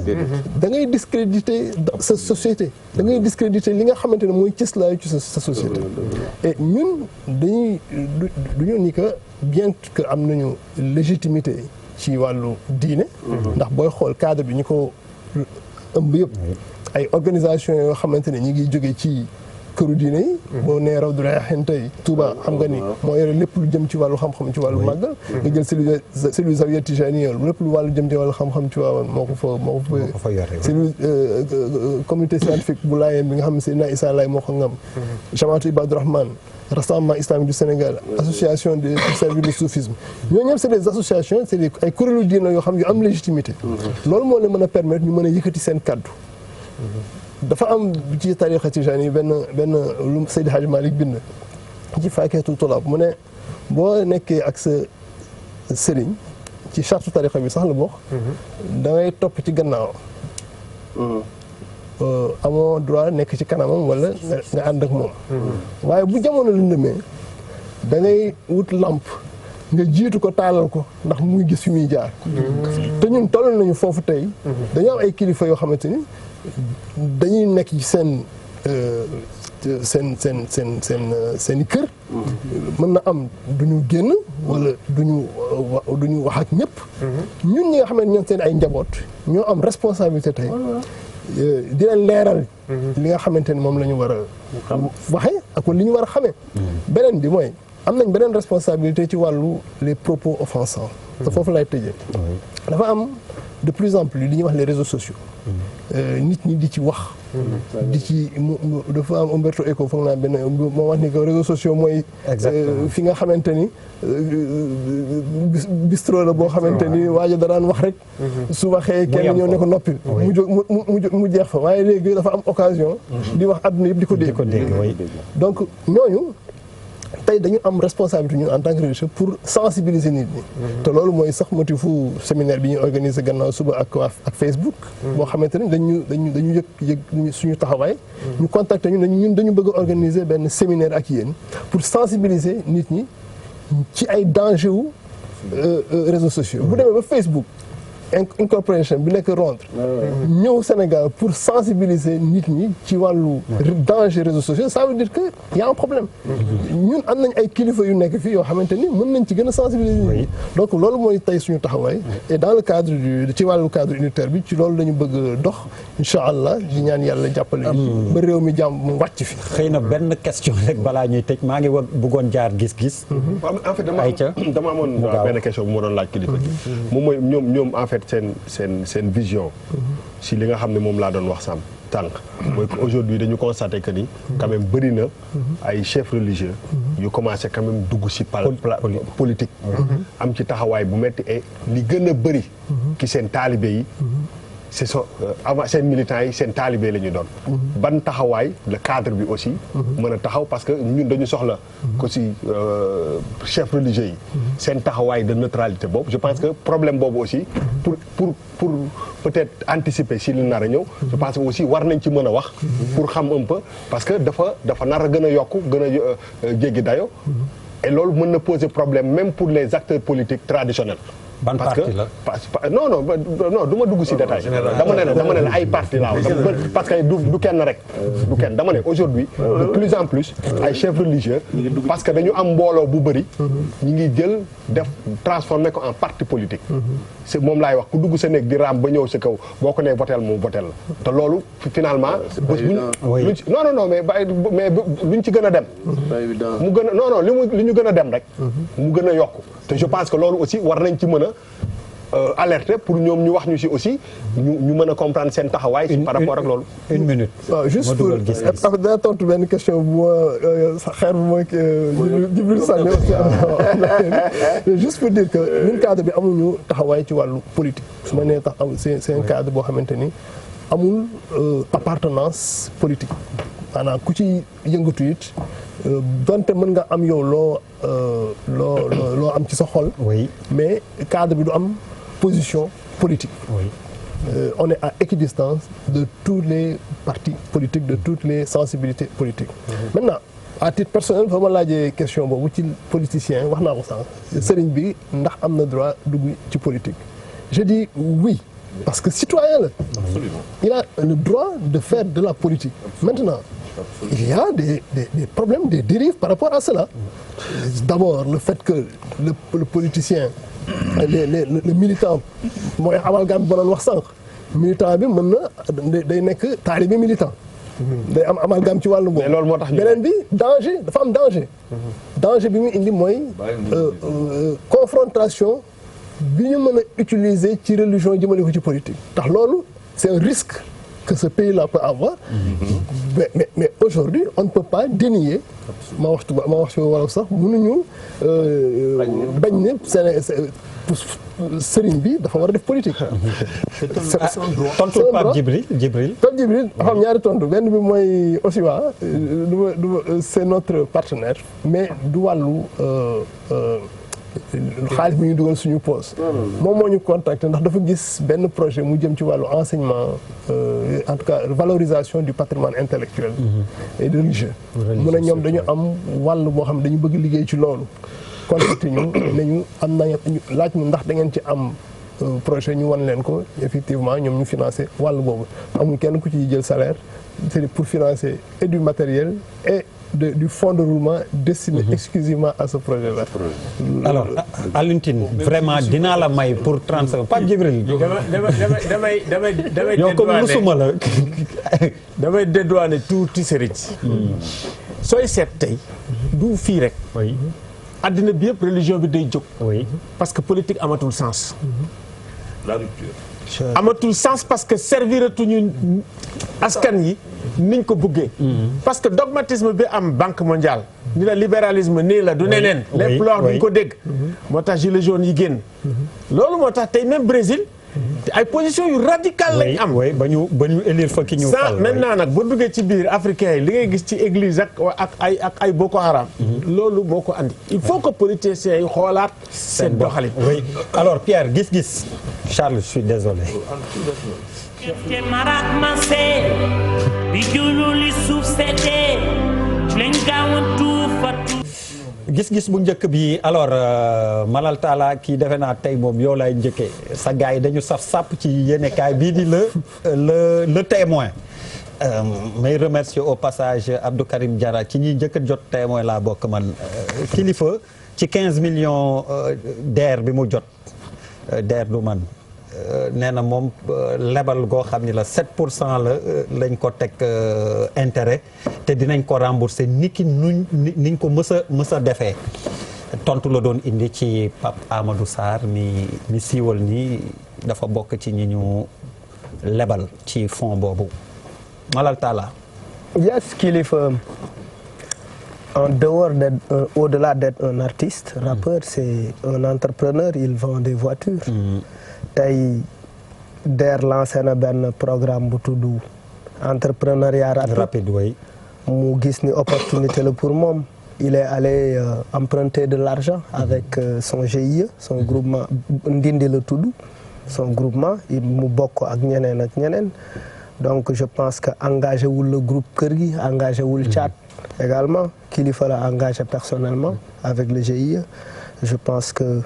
da ngay discréditer sa société da ngay discréditer li nga xamante ne mooy cëslaayu ci sa société et ñun duñu ni que bien que am nañu légitimité ci wàllu diine ndax booy xool cadre bi ñu ko ëmb yëpp ay organisation yoo xamante ne ñi ngi jóge ci këru diine yi. boo nee Rawdu Rayaahiin tey Touba xam nga ni moo yore lépp lu jëm ci wàllu xam-xam ci wàllu màggal. nga jël cellule Zawiya Tijaaniyya lépp lu wàllu jëm ci wàllu xam-xam ci wàllu moo ko fa yore. cellule communauté scientifique bu Laayeen bi nga xam ne Seydina Issa Laye moo ko ngam. Jamaatu Ibaadu Rahman. Rassemblement islamique du Sénégal association des services du soufisme ñooñu ñëpp c'est des associations c'est des ay kuréelu diine yoo xam yu am légitimité. loolu moo leen mën a permettre ñu mën a yëkkati seen kaddu. dafa am ci tariqa tijaani yi benn lu Seydi Hadji Malick bind ci Faakihatul Tulaab mu ne boo nekkee ak sa sëriñ ci charte tariqa bi sax la bokk. da ngay topp ci gannaaw. amoo droit nekk ci kanamam wala nga ànd ak moom. waaye bu jamono lëndëmee da ngay wut lamp nga jiitu ko taalal ko ndax muy gis fi muy jaar. te ñun toll nañu foofu tey. dañoo am ay kilifa yoo xamante ni dañuy nekk ci seen i kër. mën na am du ñu génn wala du ñu wax ak ñëpp. ñun ñi nga xam ne ñoom seen ay njaboot ñoo am responsabilité tey. di leen leeral li nga xamante ni moom la ñu war a waxee ak li ñu war a xamee. beneen bi mooy am nañ beneen responsabilité ci wàllu les propos offensants. te foofu lay tëjee. dafa am de plus en plus li ñuy wax les réseaux sociaux. nit ñi di ci wax. di ci dafa am Umberto Eco foog naa benn moo wax ni que réseaux sociaux mooy. fi nga xamante ni bistro la boo xamante ni waaja daraan wax rek. su waxee kenn ñëw ne ko noppi. mu jeex fa waaye léegi dafa am occasion. di wax àdduna yëpp di ko dégg. donc ñooñu. tey dañu am responsabilité ñun en tant que religieux pour sensibiliser nit ñi. te loolu mooy sax motifu séminaire bi ñuy organiser gannaaw suba ak Facebook. boo xamante ne dañu yëg suñu taxawaay. ñu contacter ñun dañu bëgg a organiser benn séminaire ak yéen pour sensibiliser nit ñi ci ay danger wu réseaux sociaux. bu demee ba Facebook. incorporation bi nekk Londres ñëw Sénégal pour sensibiliser nit ñi ci wàllu danger réseaux sociaux ça veut dire que y a un problème ñun am nañ ay kilifa yu nekk fii yoo xamante ni mën nañ ci gën a sensibiliser nit ñi donc loolu mooy tey suñu taxawaay et dans le cadre ci wàllu cadre unitaire bi ci loolu lañu bëgg dox incha allah di ñaan yàlla jàppale ba réew mi jàmm mu wàcc fi xëy na benn question rek balaa ñuy tëj maa ngi bëggoon jaar gis-gis en fait dama amoon benn question bu ma doon laaj kilifa gi moom mooy ñoom en fait seen vision si li nga xam ne moom laa doon wax sàmm tànk mooy que aujourd'hui dañu constaté que ni quand même bëri na ay chefs religieux yu commencé quand même dugg si politique am ci taxawaay bu metti et li gën a bëri ki seen taalibe yi c'est ça avant seen militants yi seen taalibe la ñu doon ban taxawaay le cadre bi aussi mën a taxaw parce que ñun dañu soxla ko si chefs religieux yi seen taxawaay de neutralité boobu je pense que problème boobu aussi pour peut-être anticiper si li nar a ñëw je pense que aussi war nañ ci mën a wax pour xam un peu parce que dafa nar a gën a yokk gën a jéggi dayo et loolu mën na poser problème même pour les acteurs politiques traditionnels ban parti la non du ma dugg si détail dama ne la ay parti laa parce que du kenn rek du kenn dama ne aujourd'hui de plus en plus ay chefs religieux parce que dañu am mbooloo bu bëri ñi ngi jël def transformer ko en parti politique c'est moom laay wax ku dugg sa néeg di raam ba ñëw sa kaw boo ko nee votel moom votel la te loolu finalement bés buñ non mais luñ ci gën a dem mu gën a non li ñu gën a dem rek mu gën a yokk te je pense que loolu aussi war nañ ci mën a alerter pour ñoom ñu wax ñu si aussi ñu mën a comprendre seen taxawaay si par rapport ak loolu. une minute. waaw juste pour daa tontu benn question bu ma xeer bu mooy Djibril Sane juste pour dire que ñun cadre bi amuñu taxawaay ci wàllu politique su ma nee tax c'est un cadre boo xamante ni amul appartenance politique maanaam ku ci yëngatu it donte mën nga am yow loo am ci sa xol. oui mais cadre bi du am position politique. oui. On est à équidistance de tous les partis politiques, de toutes les sensibilités politiques. Maintenant, à titre personnel fa ma laajee question boobu ci politicien wax naa ko sànq sëriñ bi ndax am na droit dugg ci politique. Je dis oui parce que citoyen la. Absolument. Il a le droit de faire de la politique. Maintenant. Il y a des problèmes, des dérives par rapport à cela. D'abord, le fait que le politicien, le militant, mooy amalgame bi ma doon wax sànq militant bi mën na day nekk taalibe militant. day am amalgame ci wàllu boobu. mais loolu moo tax beneen bi danger dafa am danger. danger bi mu indi mooy confrontation bi ñu mën a utiliser ci religion jëmale ko ci politique. ndax loolu c'est un risque que ce pays-là peut avoir. mais aujourd'hui on ne peut pas dénier. ma wax ci wolof sax mënuñu bañ ne sëriñ bi dafa war a def politique. tontu Pape Djibril dafa am ñaari tontu benn bi mooy Osiwa c'est notre partenaire mais du wàllu xaalis bi ñu dugal suñu poste. moom moo ñu contacté ndax dafa gis benn projet mu jëm ci wàllu enseignement en tout cas valorisation du patrimoine intellectuel et religieux. mu ne ñoom dañu am wàll boo xam ne dañu bëgg liggéey ci loolu. contacté ñu nañu am na laaj mu ndax da ngeen ci am projet ñu wan leen ko effectivement ñoom ñu financé wàll boobu amul kenn ku ci jël salaire c'est pour financer et du matériel et du fonds de roulement destiné exclusivement à ce projet-là. alors Alioune Tine vraiment dinaa la may pour 30 secondes Pape Djibril. damay yow comme musuma la. damay dédouaner tuuti sëriñ si. sooy seet tey du fii rek. addina bi yëpp religion bi day jóg. parce que politique amatul sens. La rupture. amatul sens parce que serviratuñu askan yi niñ ko bëggee. parce que dogmatisme bi am banque mondiale. ni la libéralisme nii la du neneen. les plans duñ ko dégg. moo tax gilets jaunes yi génn. loolu moo tax tey même Brésil. ay position yu radical lañ am. ba ñu élire fa ki ñu fal. maintenant nag boo duggee ci biir africain yi li ngay gis ci église ak ay Boko Haram. loolu moo ko andi. il faut que politiciens yi xoolaat seen doxalin. oui alors Pierre gis-gis. Charles je suis désolé. gis-gis bu njëkk bi alors Malal Talla kii defe naa tey moom yow laay njëkkee sa gars yi dañu saf sàpp ci yéenekaay bii di le témoin may remercier au passage Abdou Karim Diarra ci ñi njëkk a jot témoin laa bokk man kilifa ci 15 millions DER bi mu jot DER du man nee na moom lebal goo xam ni la 7% la lañ ko teg intérêt te dinañ ko rembourser niki niñ ko mës a defee tontu la doon indi ci Pape Amadou Sarr mi siiwal ni dafa bokk ci ñi ñu lebal ci fonds boobu Malal Talla. Yes, Kilifeu en dehors d'être au-delà d'être un artiste rappeur c'est un entrepreneur il vend des voitures. tey DER lancé na benn programme bu tudd entrepreneuriat rapide oui. mu gis ni opportunité la pour moom il est allé emprunter de l'argent avec son GIE son groupement Ndindi la tudd son groupement mu bokk ak ñeneen donc je pense que engagé wul le groupe Kër gi engagé wul Thiat également Kilifeu la engagé personnellement avec le GIE je pense que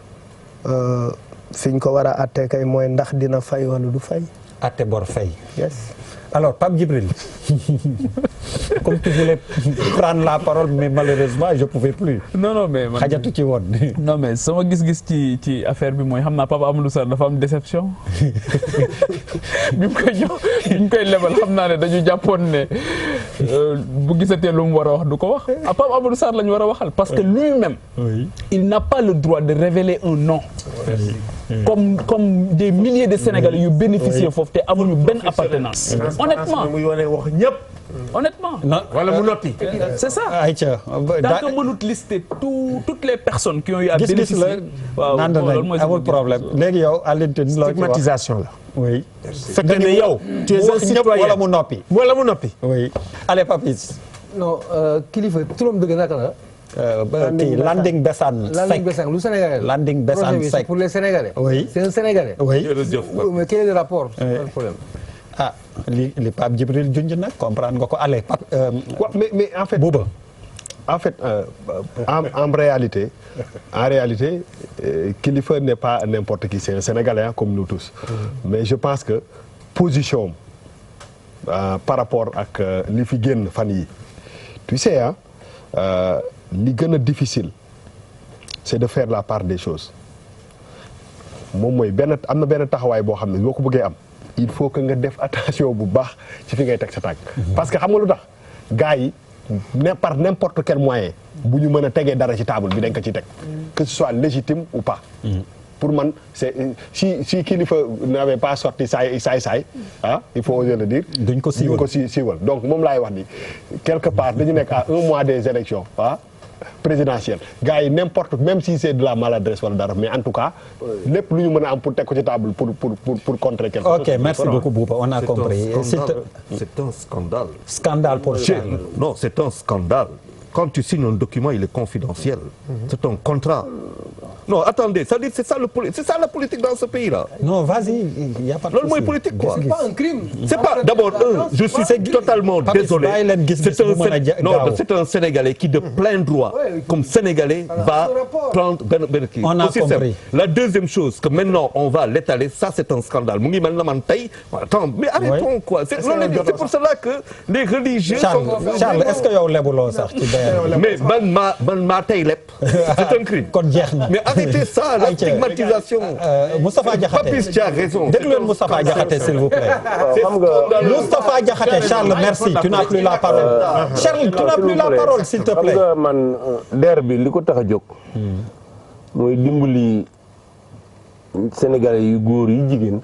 fi ñu ko war a atte kay mooy ndax dina fay wala du fay. atte bor fay. yes. alors Pape Djibril comme tu voulais prendre la parole mais malheureusement je pouvais plus. non mais man xajatu ci woon. non mais sama gis-gis ci affaire bi mooy xam naa Papa Amadou Sarr dafa am déception bi mu koy jox bi ñu koy lebal xam naa ne dañu jàppoon ne bu gisatee lu mu war a wax du ko wax Papa Amadou Sarr la ñu war a waxal parce que lui-même il n'a pas le droit de révéler un nom. comme des milliers de Sénégalais yu bénéficier foofu te amuñu benn appartenance. honnêtement muy wane wax ñëpp. honnêtement. wala mu noppi. c'est ça. ayca tant que mënut lister toutes les personnes qui ont eu à bénéficier. waaw loolu mooy amul problème léegi yow Alioune Tine loo ci wax stigmatisation la. oui. fekk ne yow. tu es un citoyen wala mu noppi. wala mu noppi. oui allez Papis. non Kilifeu turam dëgg naka la. kii Landing Bessane Seck. Landing Bessane lu Sénégalais la. Landing Bessane projet bi Seck c'est pour les Sénégalais. oui c'est un Sénégalais. oui. mais quel est le rapport. pas de problème. ah li Pape Djibril junj nag comprendre nga ko allez Pape. mais en fait. Bouba. En fait en réalité Kilifeu n'est pas n'importe qui c'est un Sénégalais comme nous tous. Mais je pense que position par rapport ak li fi génn fan yi tu sais li gën a difficile c'est de faire la part des choses moom mooy am na benn taxawaay boo xam ne boo ko bëggee am il faut que nga def attention bu baax ci fi ngay teg sa tànk. parce que xam nga lu tax gars yi par n'importe quel moyen bu ñu mën a tegee dara ci table bi dañ ko ci teg. que ce soit légitime ou pas. pour man c'est si kilifa n'avait pas sorti saay ah il faut oser le dire. duñ ko siiwal donc moom laay wax ni quelque part dañu nekk à 1 mois des élections présidentielles gars yi n'importe même si c'est de la maladresse wala dara mais en tout cas lépp lu ñu mën a am pour teg ko ci table pour contrer quelque chose. Ok, merci beaucoup Bouba, on a compris. C'est un scandale. Scandale pour Charles. Non, c'est un scandale. Quand tu signes un document, il est confidentiel. C'est un contrat. Non, attendez, ça dit c'est ça la politique dans ce pays-là. Non, vas-y, il y a pas de loolu mooy politique quoi. C'est pas un crime. C'est pas d'abord je suis totalement désolé. C'est un Sénégalais qui de plein droit comme Sénégalais va prendre benn kii. On a compris. La deuxième chose que maintenant on va l'étaler, ça c'est un scandale. Mu ngi mel na man tey attends mais arrêtons quoi. C'est pour cela que les religieux Charles, est-ce que yow lebuloo sax ci mais man maa tey lépp. C'est un crime. kon jeex na. Arrêtez ça, la stigmatisation. Moustapha Diakhaté. Papis, tu as raison. Déglu leen Moustapha Diakhaté, s'il vous plaît. Moustapha Diakhaté, Charles, merci. Tu n'as plus la parole. Charles, tu n'as plus la parole, s'il te plaît. xam nga man DER bi li ko tax a jóg. mooy dimbali Sénégalais yu góor yi jigéen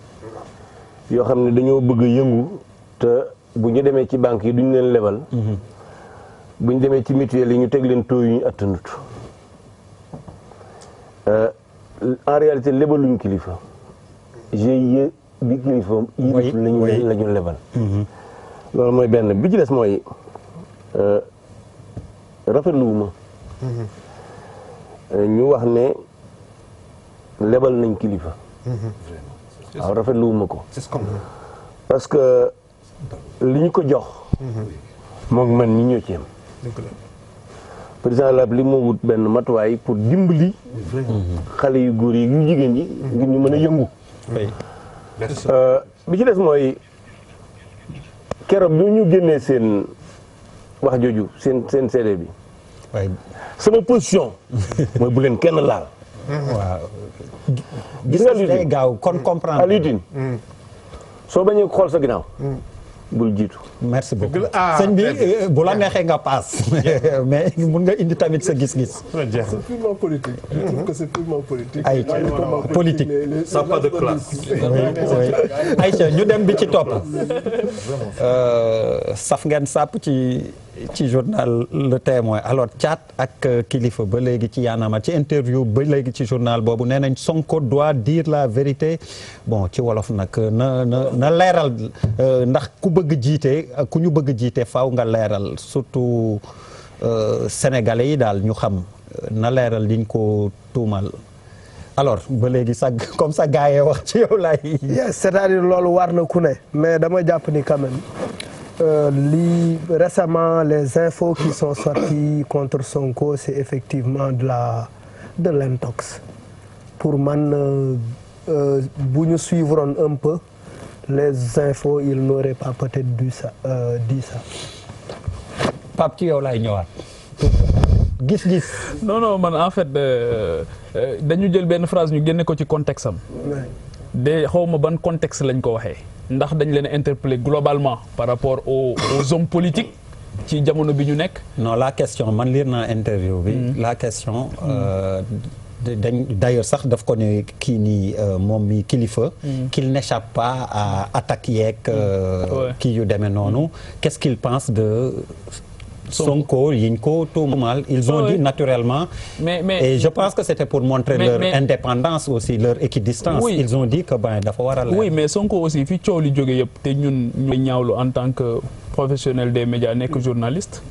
yoo xam ne dañoo bëgg a yëngu te bu ñu demee ci banque yi duñu leen lebal. bu ñu demee ci mutuelle yi ñu teg leen taux yu ñu attanut. En réalité lebaluñ kilifa GIE bi kilifa yi lañu lebal loolu mooy benn bi ci des mooy rafetluwuma ñu wax ne lebal nañ kilifa waaw rafetluwuma ko parce que li ñu ko jox moom man ñi ñoo ci am président la li moo wut benn matuwaay pour dimbali xale yu góor yi yu jigéen ñi ngir ñu mën a yëngu bi ci des mooy keroog bi ñu génnee seen wax jooju seen CD bi sama position mooy bu leen kenn laal waaw gis nga lutin gaaw kon comprendre lutin soo bañee xool sa ginnaaw bul jiitu. merci beaucoup sëñ bi bu la neexee nga paas mais mun nga indi tamit sa gis-gis. c'est purement politique. je trouve que c'est purement politique. ay politique. ça pas de classe. Aïcha ñu dem bi ci topp. saf ngeen sàpp ci journal Le Témoin alors Thiat ak Kilifeu ba léegi ci Y'en a marre ci interview ba léegi ci journal boobu nee nañ Sonko doit dire la vérité bon ci wolof nag na leeral ndax ku ñu bëgg jiite faaw nga leeral surtout sénégalais yi daal ñu xam na leeral liñ ko tuumal alors ba léegi sa comme ça gars yi wax ci yow laay. yes c'est-à-dire loolu war na ku ne mais dama jàpp ni quand même. Récemment, les infos qui sont sorties contre Sonko, c'est effectivement de l'intox. Pour man, bu ñu suivre un peu les infos, ils n'auraient pas peut-être dit ça. Pape ci yow laay ñëwaat. gis-gis. non man en fait dañu jël benn phrase ñu génne ko ci contexte am. de xawma ban contexte lañ ko waxee. ndax dañ leen interpeller globalement par rapport aux hommes politiques ci jamono bi ñu nekk. non la question man lire naa interview bi. la question d'ailleurs sax daf ko ne kii nii moom mi Kilifeu. qu'il n'échappe pas à attaque yeeg. kii yu demee noonu. qu'est-ce qu'il pense de Sonko yiñ ko tuumal ils ont dit naturellement. mais et je pense que c'était pour montrer leur indépendance aussi leur équidistance. Oui. Ils ont dit que dafa war a leer. oui mais Sonko aussi fi coow li jóge yëpp te ñun ñu ñaawlu en tant que professionnel des médias nekk journaliste.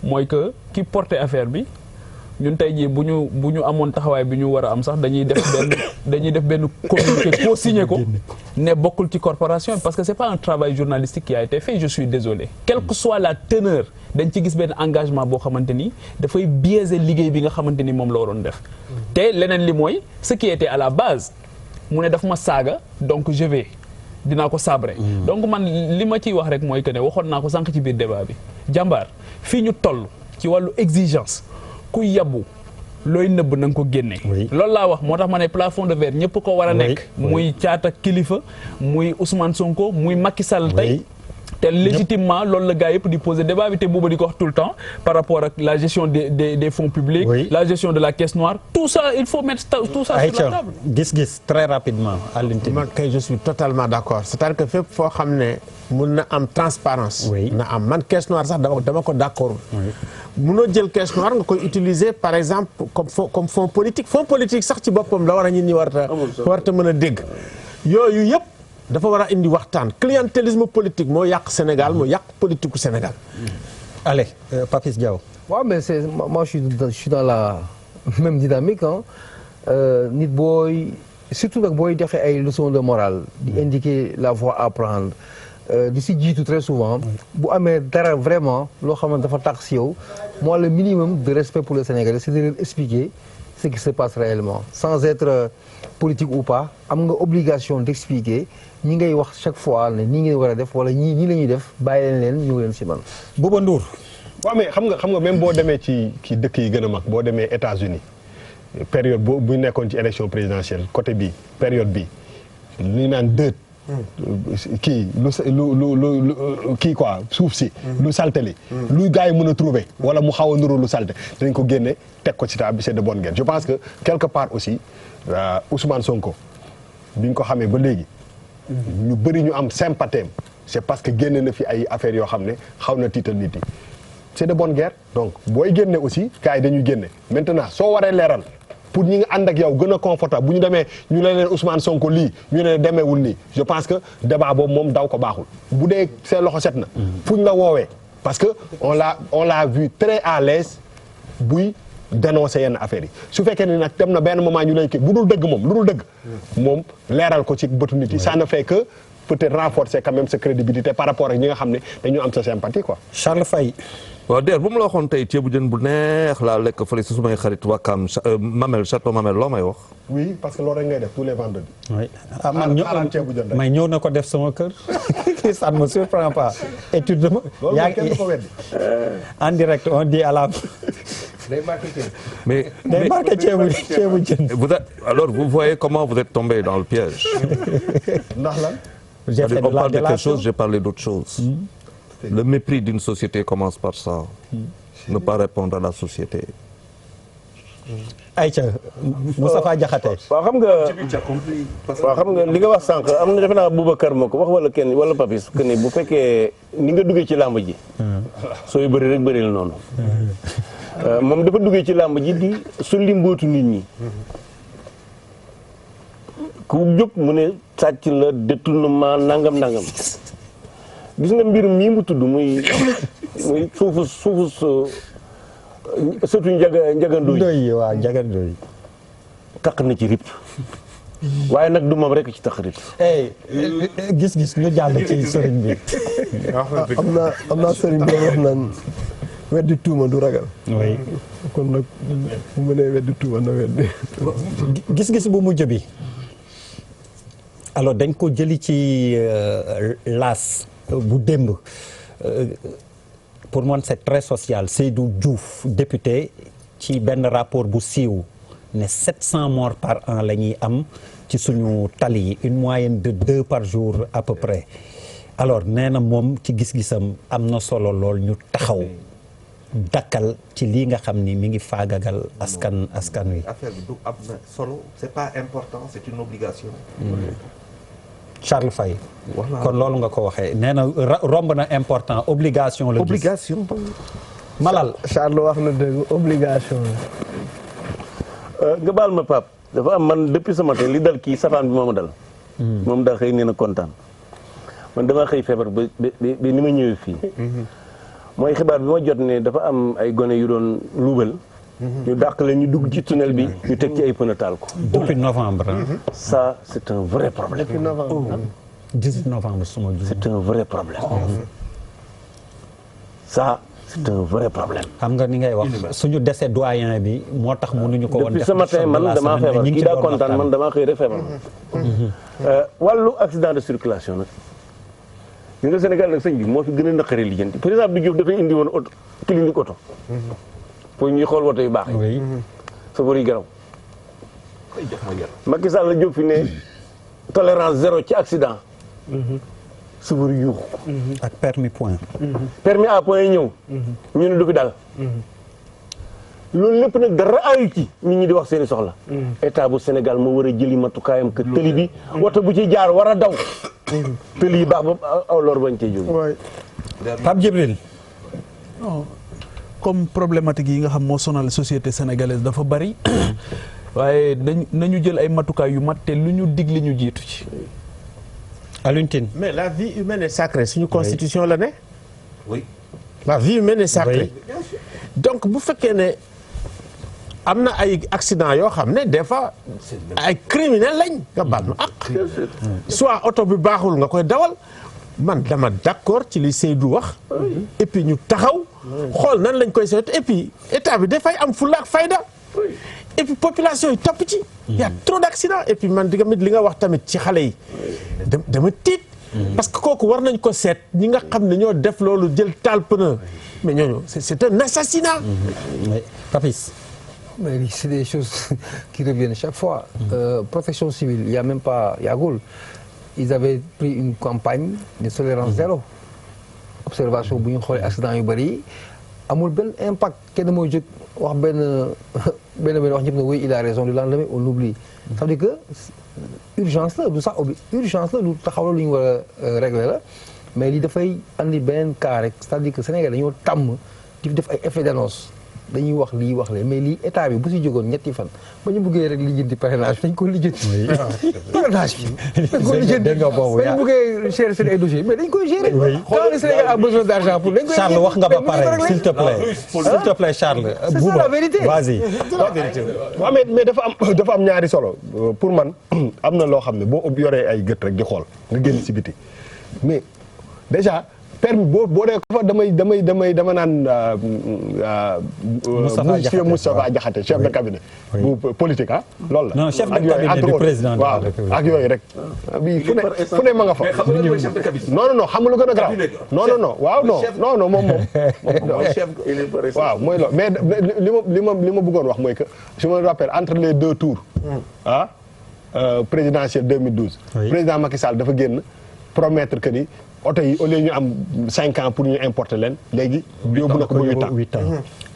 mooy que ki porté affaire bi ñun tey jii bu ñu amoon taxawaay bi ñu war a am sax dañuy def benn communiqué ko signé ko ne bokkul ci corporation parce que c'est pas un travail journalistique qui a été fait je suis désolé. quelle que soit la teneur dañ ci gis benn engagement boo xamante ni dafay biaiser liggéey bi nga xamante ni moom la waroon def. te leneen li mooy ce qui était à la base mu ne daf ma saaga donc je vais dinaa ko sabrer. donc man li ma ciy wax rek mooy que ne waxoon naa ko sànq ci biir débat bi jàmbaar fii ñu toll ci wàllu exigence. ku yabbu looy nëbb na nga ko génne. loolu laa wax moo tax ma ne plafond de verre ñëpp ko war a nekk. muy Thiata Kilifeu muy Ousmane Sonko muy Macky Sall tey. te légitimement loolu la gars yëpp di poser débat bi te booba di ko wax tout le temps par rapport ak la gestion des fonds publics. la gestion de la caisse noire tout ça il faut mettre tout ça sur la table. gis-gis très rapidement Alioune Tine. man kay je suis totalement d'accord c'est-à-dire que fépp foo xam ne mun na am transparence na am man caisse noire sax dama ko d'accord. munoo jël caisse noire nga koy utiliser par exemple comme fonds politique sax ci boppam la war a ñi warta mën a dégg yooyu yëpp. dafa war a indi waxtaan clientélisme politique moo yàq Sénégal moo yàq politique u Sénégal. allez Papis Diaw. waaw mais c'est moi je suis dans la même dynamique nit booy surtout nag booy joxe ay leçons de morale. di indiquer la voie à prendre di si jiitu très souvent. bu amee dara vraiment loo xamante dafa tax si yow moi le minimum de respect pour les Sénégalais c'est de leur expliquer ce qui se passe réellement sans être politique ou pas am nga obligation d'expliquer. ñi ngay wax chaque fois ne nii ngeen war a def wala ñii la ñuy def bàyyi leen ñëw leen si man. Bouba Ndour. waaw mais xam nga même boo demee ci dëkk yi gën a mag boo demee États-Unis période bu nekkoon ci élection présidentielle côté bii période bii li ñu naan dëët. kii quoi suuf si. lu salte li. lu gars yi mën a trouver. wala mu xaw a nuru lu salte dañ ko génne teg ko ci table bi c'est de bonne guerre je pense que quelque part aussi Ousmane Sonko bi ñu ko xamee ba léegi. ñu bëri ñu am sympathie c'est parce que génne na fi ay affaires yoo xam ne xaw na tiital nit yi c'est de bonne guerre donc booy génne aussi gars yi dañuy génne maintenant soo waree leeral pour ñi nga ànd ak yow gën a confortable bu ñu demee ñu leen Ousmane Sonko lii ñu ne demeewul nii je pense que débat boobu moom daw ko baaxul bu dee seen loxo set na fu ñu la woowee parce que on l'a vu très à l'aise buy dénoncer yenn affaires yi su fekkee ne nag dem na benn moment ñu lay kii bu dul dëgg moom lu dul dëgg moom leeral ko ci bëtu nit yi ça ne fait que peut-être renforcer quand même sa crédibilité par rapport ak ñi nga xam ne dañu am sa sympathie quoi. Charles Faye. waaw der bu mu la waxoon tey ceebu jën bu neex laa lekk fële si sumay xarit Wakam Mamel château Mamel loo may wax. oui parce que loolu rek ngay def tous les vendredis. oui ah man ñëw na ko def sama kër ça ne me surprend pas étude de ma. yaa ngi en direct on dit à la. day marqué ceeb. mais day marqué ceebu jën. alors vous voyez comment vous êtes tombé dans le piège. ndax lan. j'ai fait de on la parle de quelque délation. chose j'ai parlé d'autre chose. Le mépris d'une société commence par ça. Ne pas répondre à la société. Aïcha Moustapha Diakhaté. waaw xam nga li nga wax sànq am na defe naa Boubacar moo ko wax wala kenn wala Papis que ni bu fekkee ni nga duggee ci làmb ji. sooy bëri rek bëri la noonu. moom dafa duggee ci làmb ji di sulli mbootu nit ñi. ku jóg mu ne sàcc la détournement nangam. gis nga mbir mii mu tudd muy suufu surtout njagandooy waaw njagandooy taq na ci rip waaye nag du moom rek ci taq rip gis-gis ñu jàll ci sëriñ bi am naa sëriñ bi wax naan weddi tuuma du ragal oui kon nag bu mënee weddi tuuma na weddi gis-gis bu mujj bi alors dañ ko jëli ci laas bu démb pour moi c'est très social Seydou Diouf député ci benn rapport bu siiw ne 700 morts par an la ñuy am ci suñu tali yi une moyenne de 2 par jour à peu près alors nee na moom ci gis-gisam am na solo lool ñu taxaw dakkal ci lii nga xam ni mi ngi faagagal askan wi. affaire bi du am na solo c'est pas important c'est une obligation. Charles Faye. kon loolu nga ko waxee nee na romb na important obligation la. obligation. Malal Charles wax na dëgg obligation la. nga baal ma Pape dafa am man depuis ce matin li dal kii safaan bi moo ma dal. moom daa xëy nee na kontaan. man damaa xëy feebar ba ni ma ñëwee fii. mooy xibaar bi ma jot ne dafa am ay gone yu doon luubal. ñu dàq leen ñu dugg ci tunnel bi ñu teg ci ay pneu taal ko. depuis novembre. ça c'est un vrai problème. depuis novembre. 18 novembre suma juum. c'est un vrai problème. ça c'est un vrai problème. xam nga ni ngay wax suñu dese doyen bi moo tax mënuñu ko woon depuis ce matin man damaa feebar kii daa kontaan man damaa xëy rek feebar. wàllu accident de circulation nag. ñu nga Sénégal nag sëñ bi moo fi gën a naqaree lijjanti président Abdou Diouf dafay indi woon oto clinique oto. pour ñuy xool woto yu baax yi. safar yi garaw Macky Sall la jóg fi ne tolérance zéro ci accident safar yi yuuxu ak permis point. permis à point yi ñëw ñu ne du fi dal loolu lépp nag dara ayu ci nit ñi di wax seeni soxla état bu Sénégal moo war a jëli matukaayam que tëli bi woto bu ci jaar war a daw tëli yi baax ba aw lor bañ cee jóge Pape Djibril. non comme problématique yi nga xam moo sonal société sénégalaise dafa bari waaye nañu jël ay matukaay yu mat te lu ñu digle ñu jiitu ci. Alioune Tine. mais la vie humaine est sacrée suñu constitution la ne. oui. la vie humaine est sacrée. donc bu fekkee ne am na ay accident yoo xam ne des fois ay criminel lañ nga baal ma ak soit oto bi baaxul nga koy dawal man dama d'accord ci li Seydou wax et puis ñu taxaw xool nan lañ koy seet et puis état bi dafay am fulla ak fayda et puis population yi topp ci y a trop d'accidents et puis man di tamit li nga wax tamit ci xale yi dama tiit parce que kooku war nañ ko seet ñi nga xam ne ñoo def loolu jël taal pneu mais ñooñu c'est un assassinat. Papis. Mais c'est des choses qui reviennent chaque fois. Protection civile, il y a même pas yàggul ils avaient pris une campagne de tolérance zéro. observation bu ñu xoolee accident yu bëri amul benn impact kenn mooy jóg wax benn wax ñëpp ne oui il a raison le lendemain on oublie. ça veut dire que urgence la du sax urgence la lu taxaw la lu ñu war a régler la mais li dafay andi benn cas rek c'est-à-dire que Sénégal dañoo tàmm di def ay effet d'annonce dañuy wax lii wax le mais lii état bi bu si jógoon ñetti fan ba ñu bëggee rek lijjanti parrainage dañ ko lijjanti. parrainage bi. dañ ko lijjanti ba ñu bëggee gérer seen ay dossiers mais dañ koy gérer. quand le Sénégal a besoin d'argent pour dañ koy. Charles wax nga ba pare s'il te plaît Charles. c'est ça la vérité. vas-y. waaw mais dafa am ñaari solo pour man am na loo xam ne boo yoree ay gët rek di xool nga génn ci biti mais déjà. permis boo dee ko fa dama naan Moustapha Diakhaté chef de cabinet bu politique loolu la. non chef de cabinet du président waaw ak yooyu rek. bi fu ne ma nga fa. non xam nga lu gën a grave non waaw non moom waaw mooy loolu mais li ma bëggoon wax mooy que je me rappelle entre les deux tours présidentielle 2012 président Macky Sall dafa génn promettre que ni oto yi au lieu ñu am 5 ans pour ñu importer leen léegi yóbbu na ko ba 8 ans.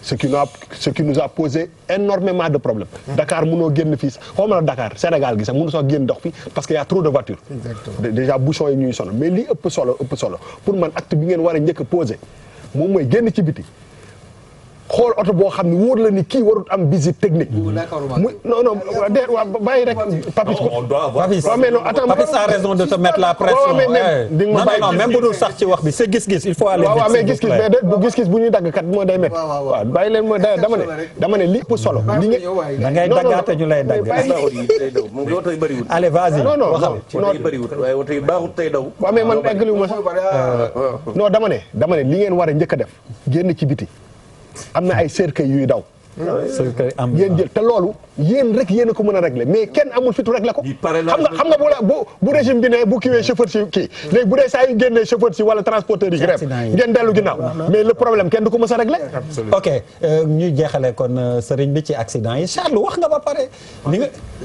ce qui nous a posé énormément de problèmes. Dakar mënoo génn fii xaw ma la Dakar Sénégal gi sax mënu sax génn dox fi parce que y a trop de voitures. déjà bouchons yi ñuy sonal mais li ëpp solo pour man acte bi ngeen war a njëkk a posé moom mooy génn ci biti. xool oto boo xam ne wóor la ni kii warut am visite technique. non bàyyi rek. Papis mais non attends Papis a raison de te mettre la pression. non même bu dul sax ci wax bi c'est gis-gis il faut aller vite. waaw mais gis-gis bu ñuy dagg kat moo day métti. waaw bàyyi leen ma dama ne li ëpp solo. da ngay daggaate ñu lay dagg. allez vas-y. non waaye woto yi baaxut tey daw. waaw mais man eggaliwu ma sax. non dama ne li ngeen war a njëkk a def génn ci biti. am na ay cercueil yuy daw. yéen jël te loolu yéen rek yéen a ko mën a régler mais kenn amul fitu régler ko. xam nga bu régime bi ne bu kiiwee chauffeur si kii léegi bu dee saa yu génnee chauffeur si wala transporteur yi grève ngeen dellu ginnaaw mais le problème kenn du ko mës a régler. ok ñuy jeexalee kon sëriñ bi ci accident yi Charles wax nga ba pare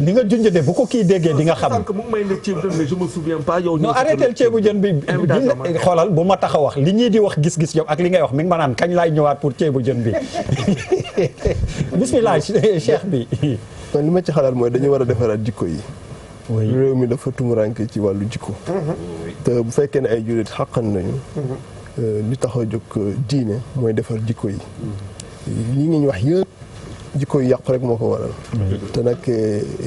li nga junj de bu ko kii déggee di nga xam. je me souviens pas yow. non arrêté ceebu jën bi xoolal bu ma tax a wax li ñii di wax gis-gis yow ak li ngay wax mi ngi ma naan kañ laay ñëwaat pour ceebu jën bi bismillah cheikh bi. man li ma ci xalaat mooy dañu war a defaraat jikko yi. réew mi dafa tumuranke ci wàllu jikko. te bu fekkee ne ay jullit xàqan nañu. li tax a jóg diine mooy defar jikko yi. li ngeen wax yëpp jikko yi yàqu rek moo ko waral. te nag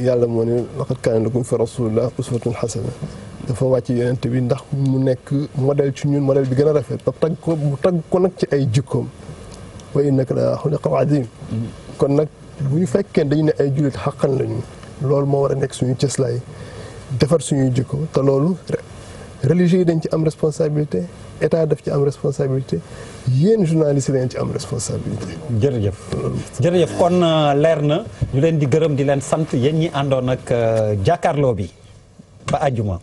yàlla moo ne laqad kaana lakum fi rasulillah uswatun hasana dafa wàcc yonent bi ndax mu nekk modèle ci ñun modèle bi gën a rafet ba tagg ko nag ci ay jikkoom. wa innaka la xuluqun azim kon nag bu ñu fekkee dañu ne ay jullit xaqan lañu loolu moo war a nekk suñu cëslaay defar suñuy jikko te loolu religieux yi dañ ci am responsabilité état daf ci am responsabilité yéen journalistes yi dañ ci am responsabilité. jërëjëf kon leer na ñu leen di gërëm di leen sant yéen ñi àndoon ak jàkkaarloo bi ba àjjuma.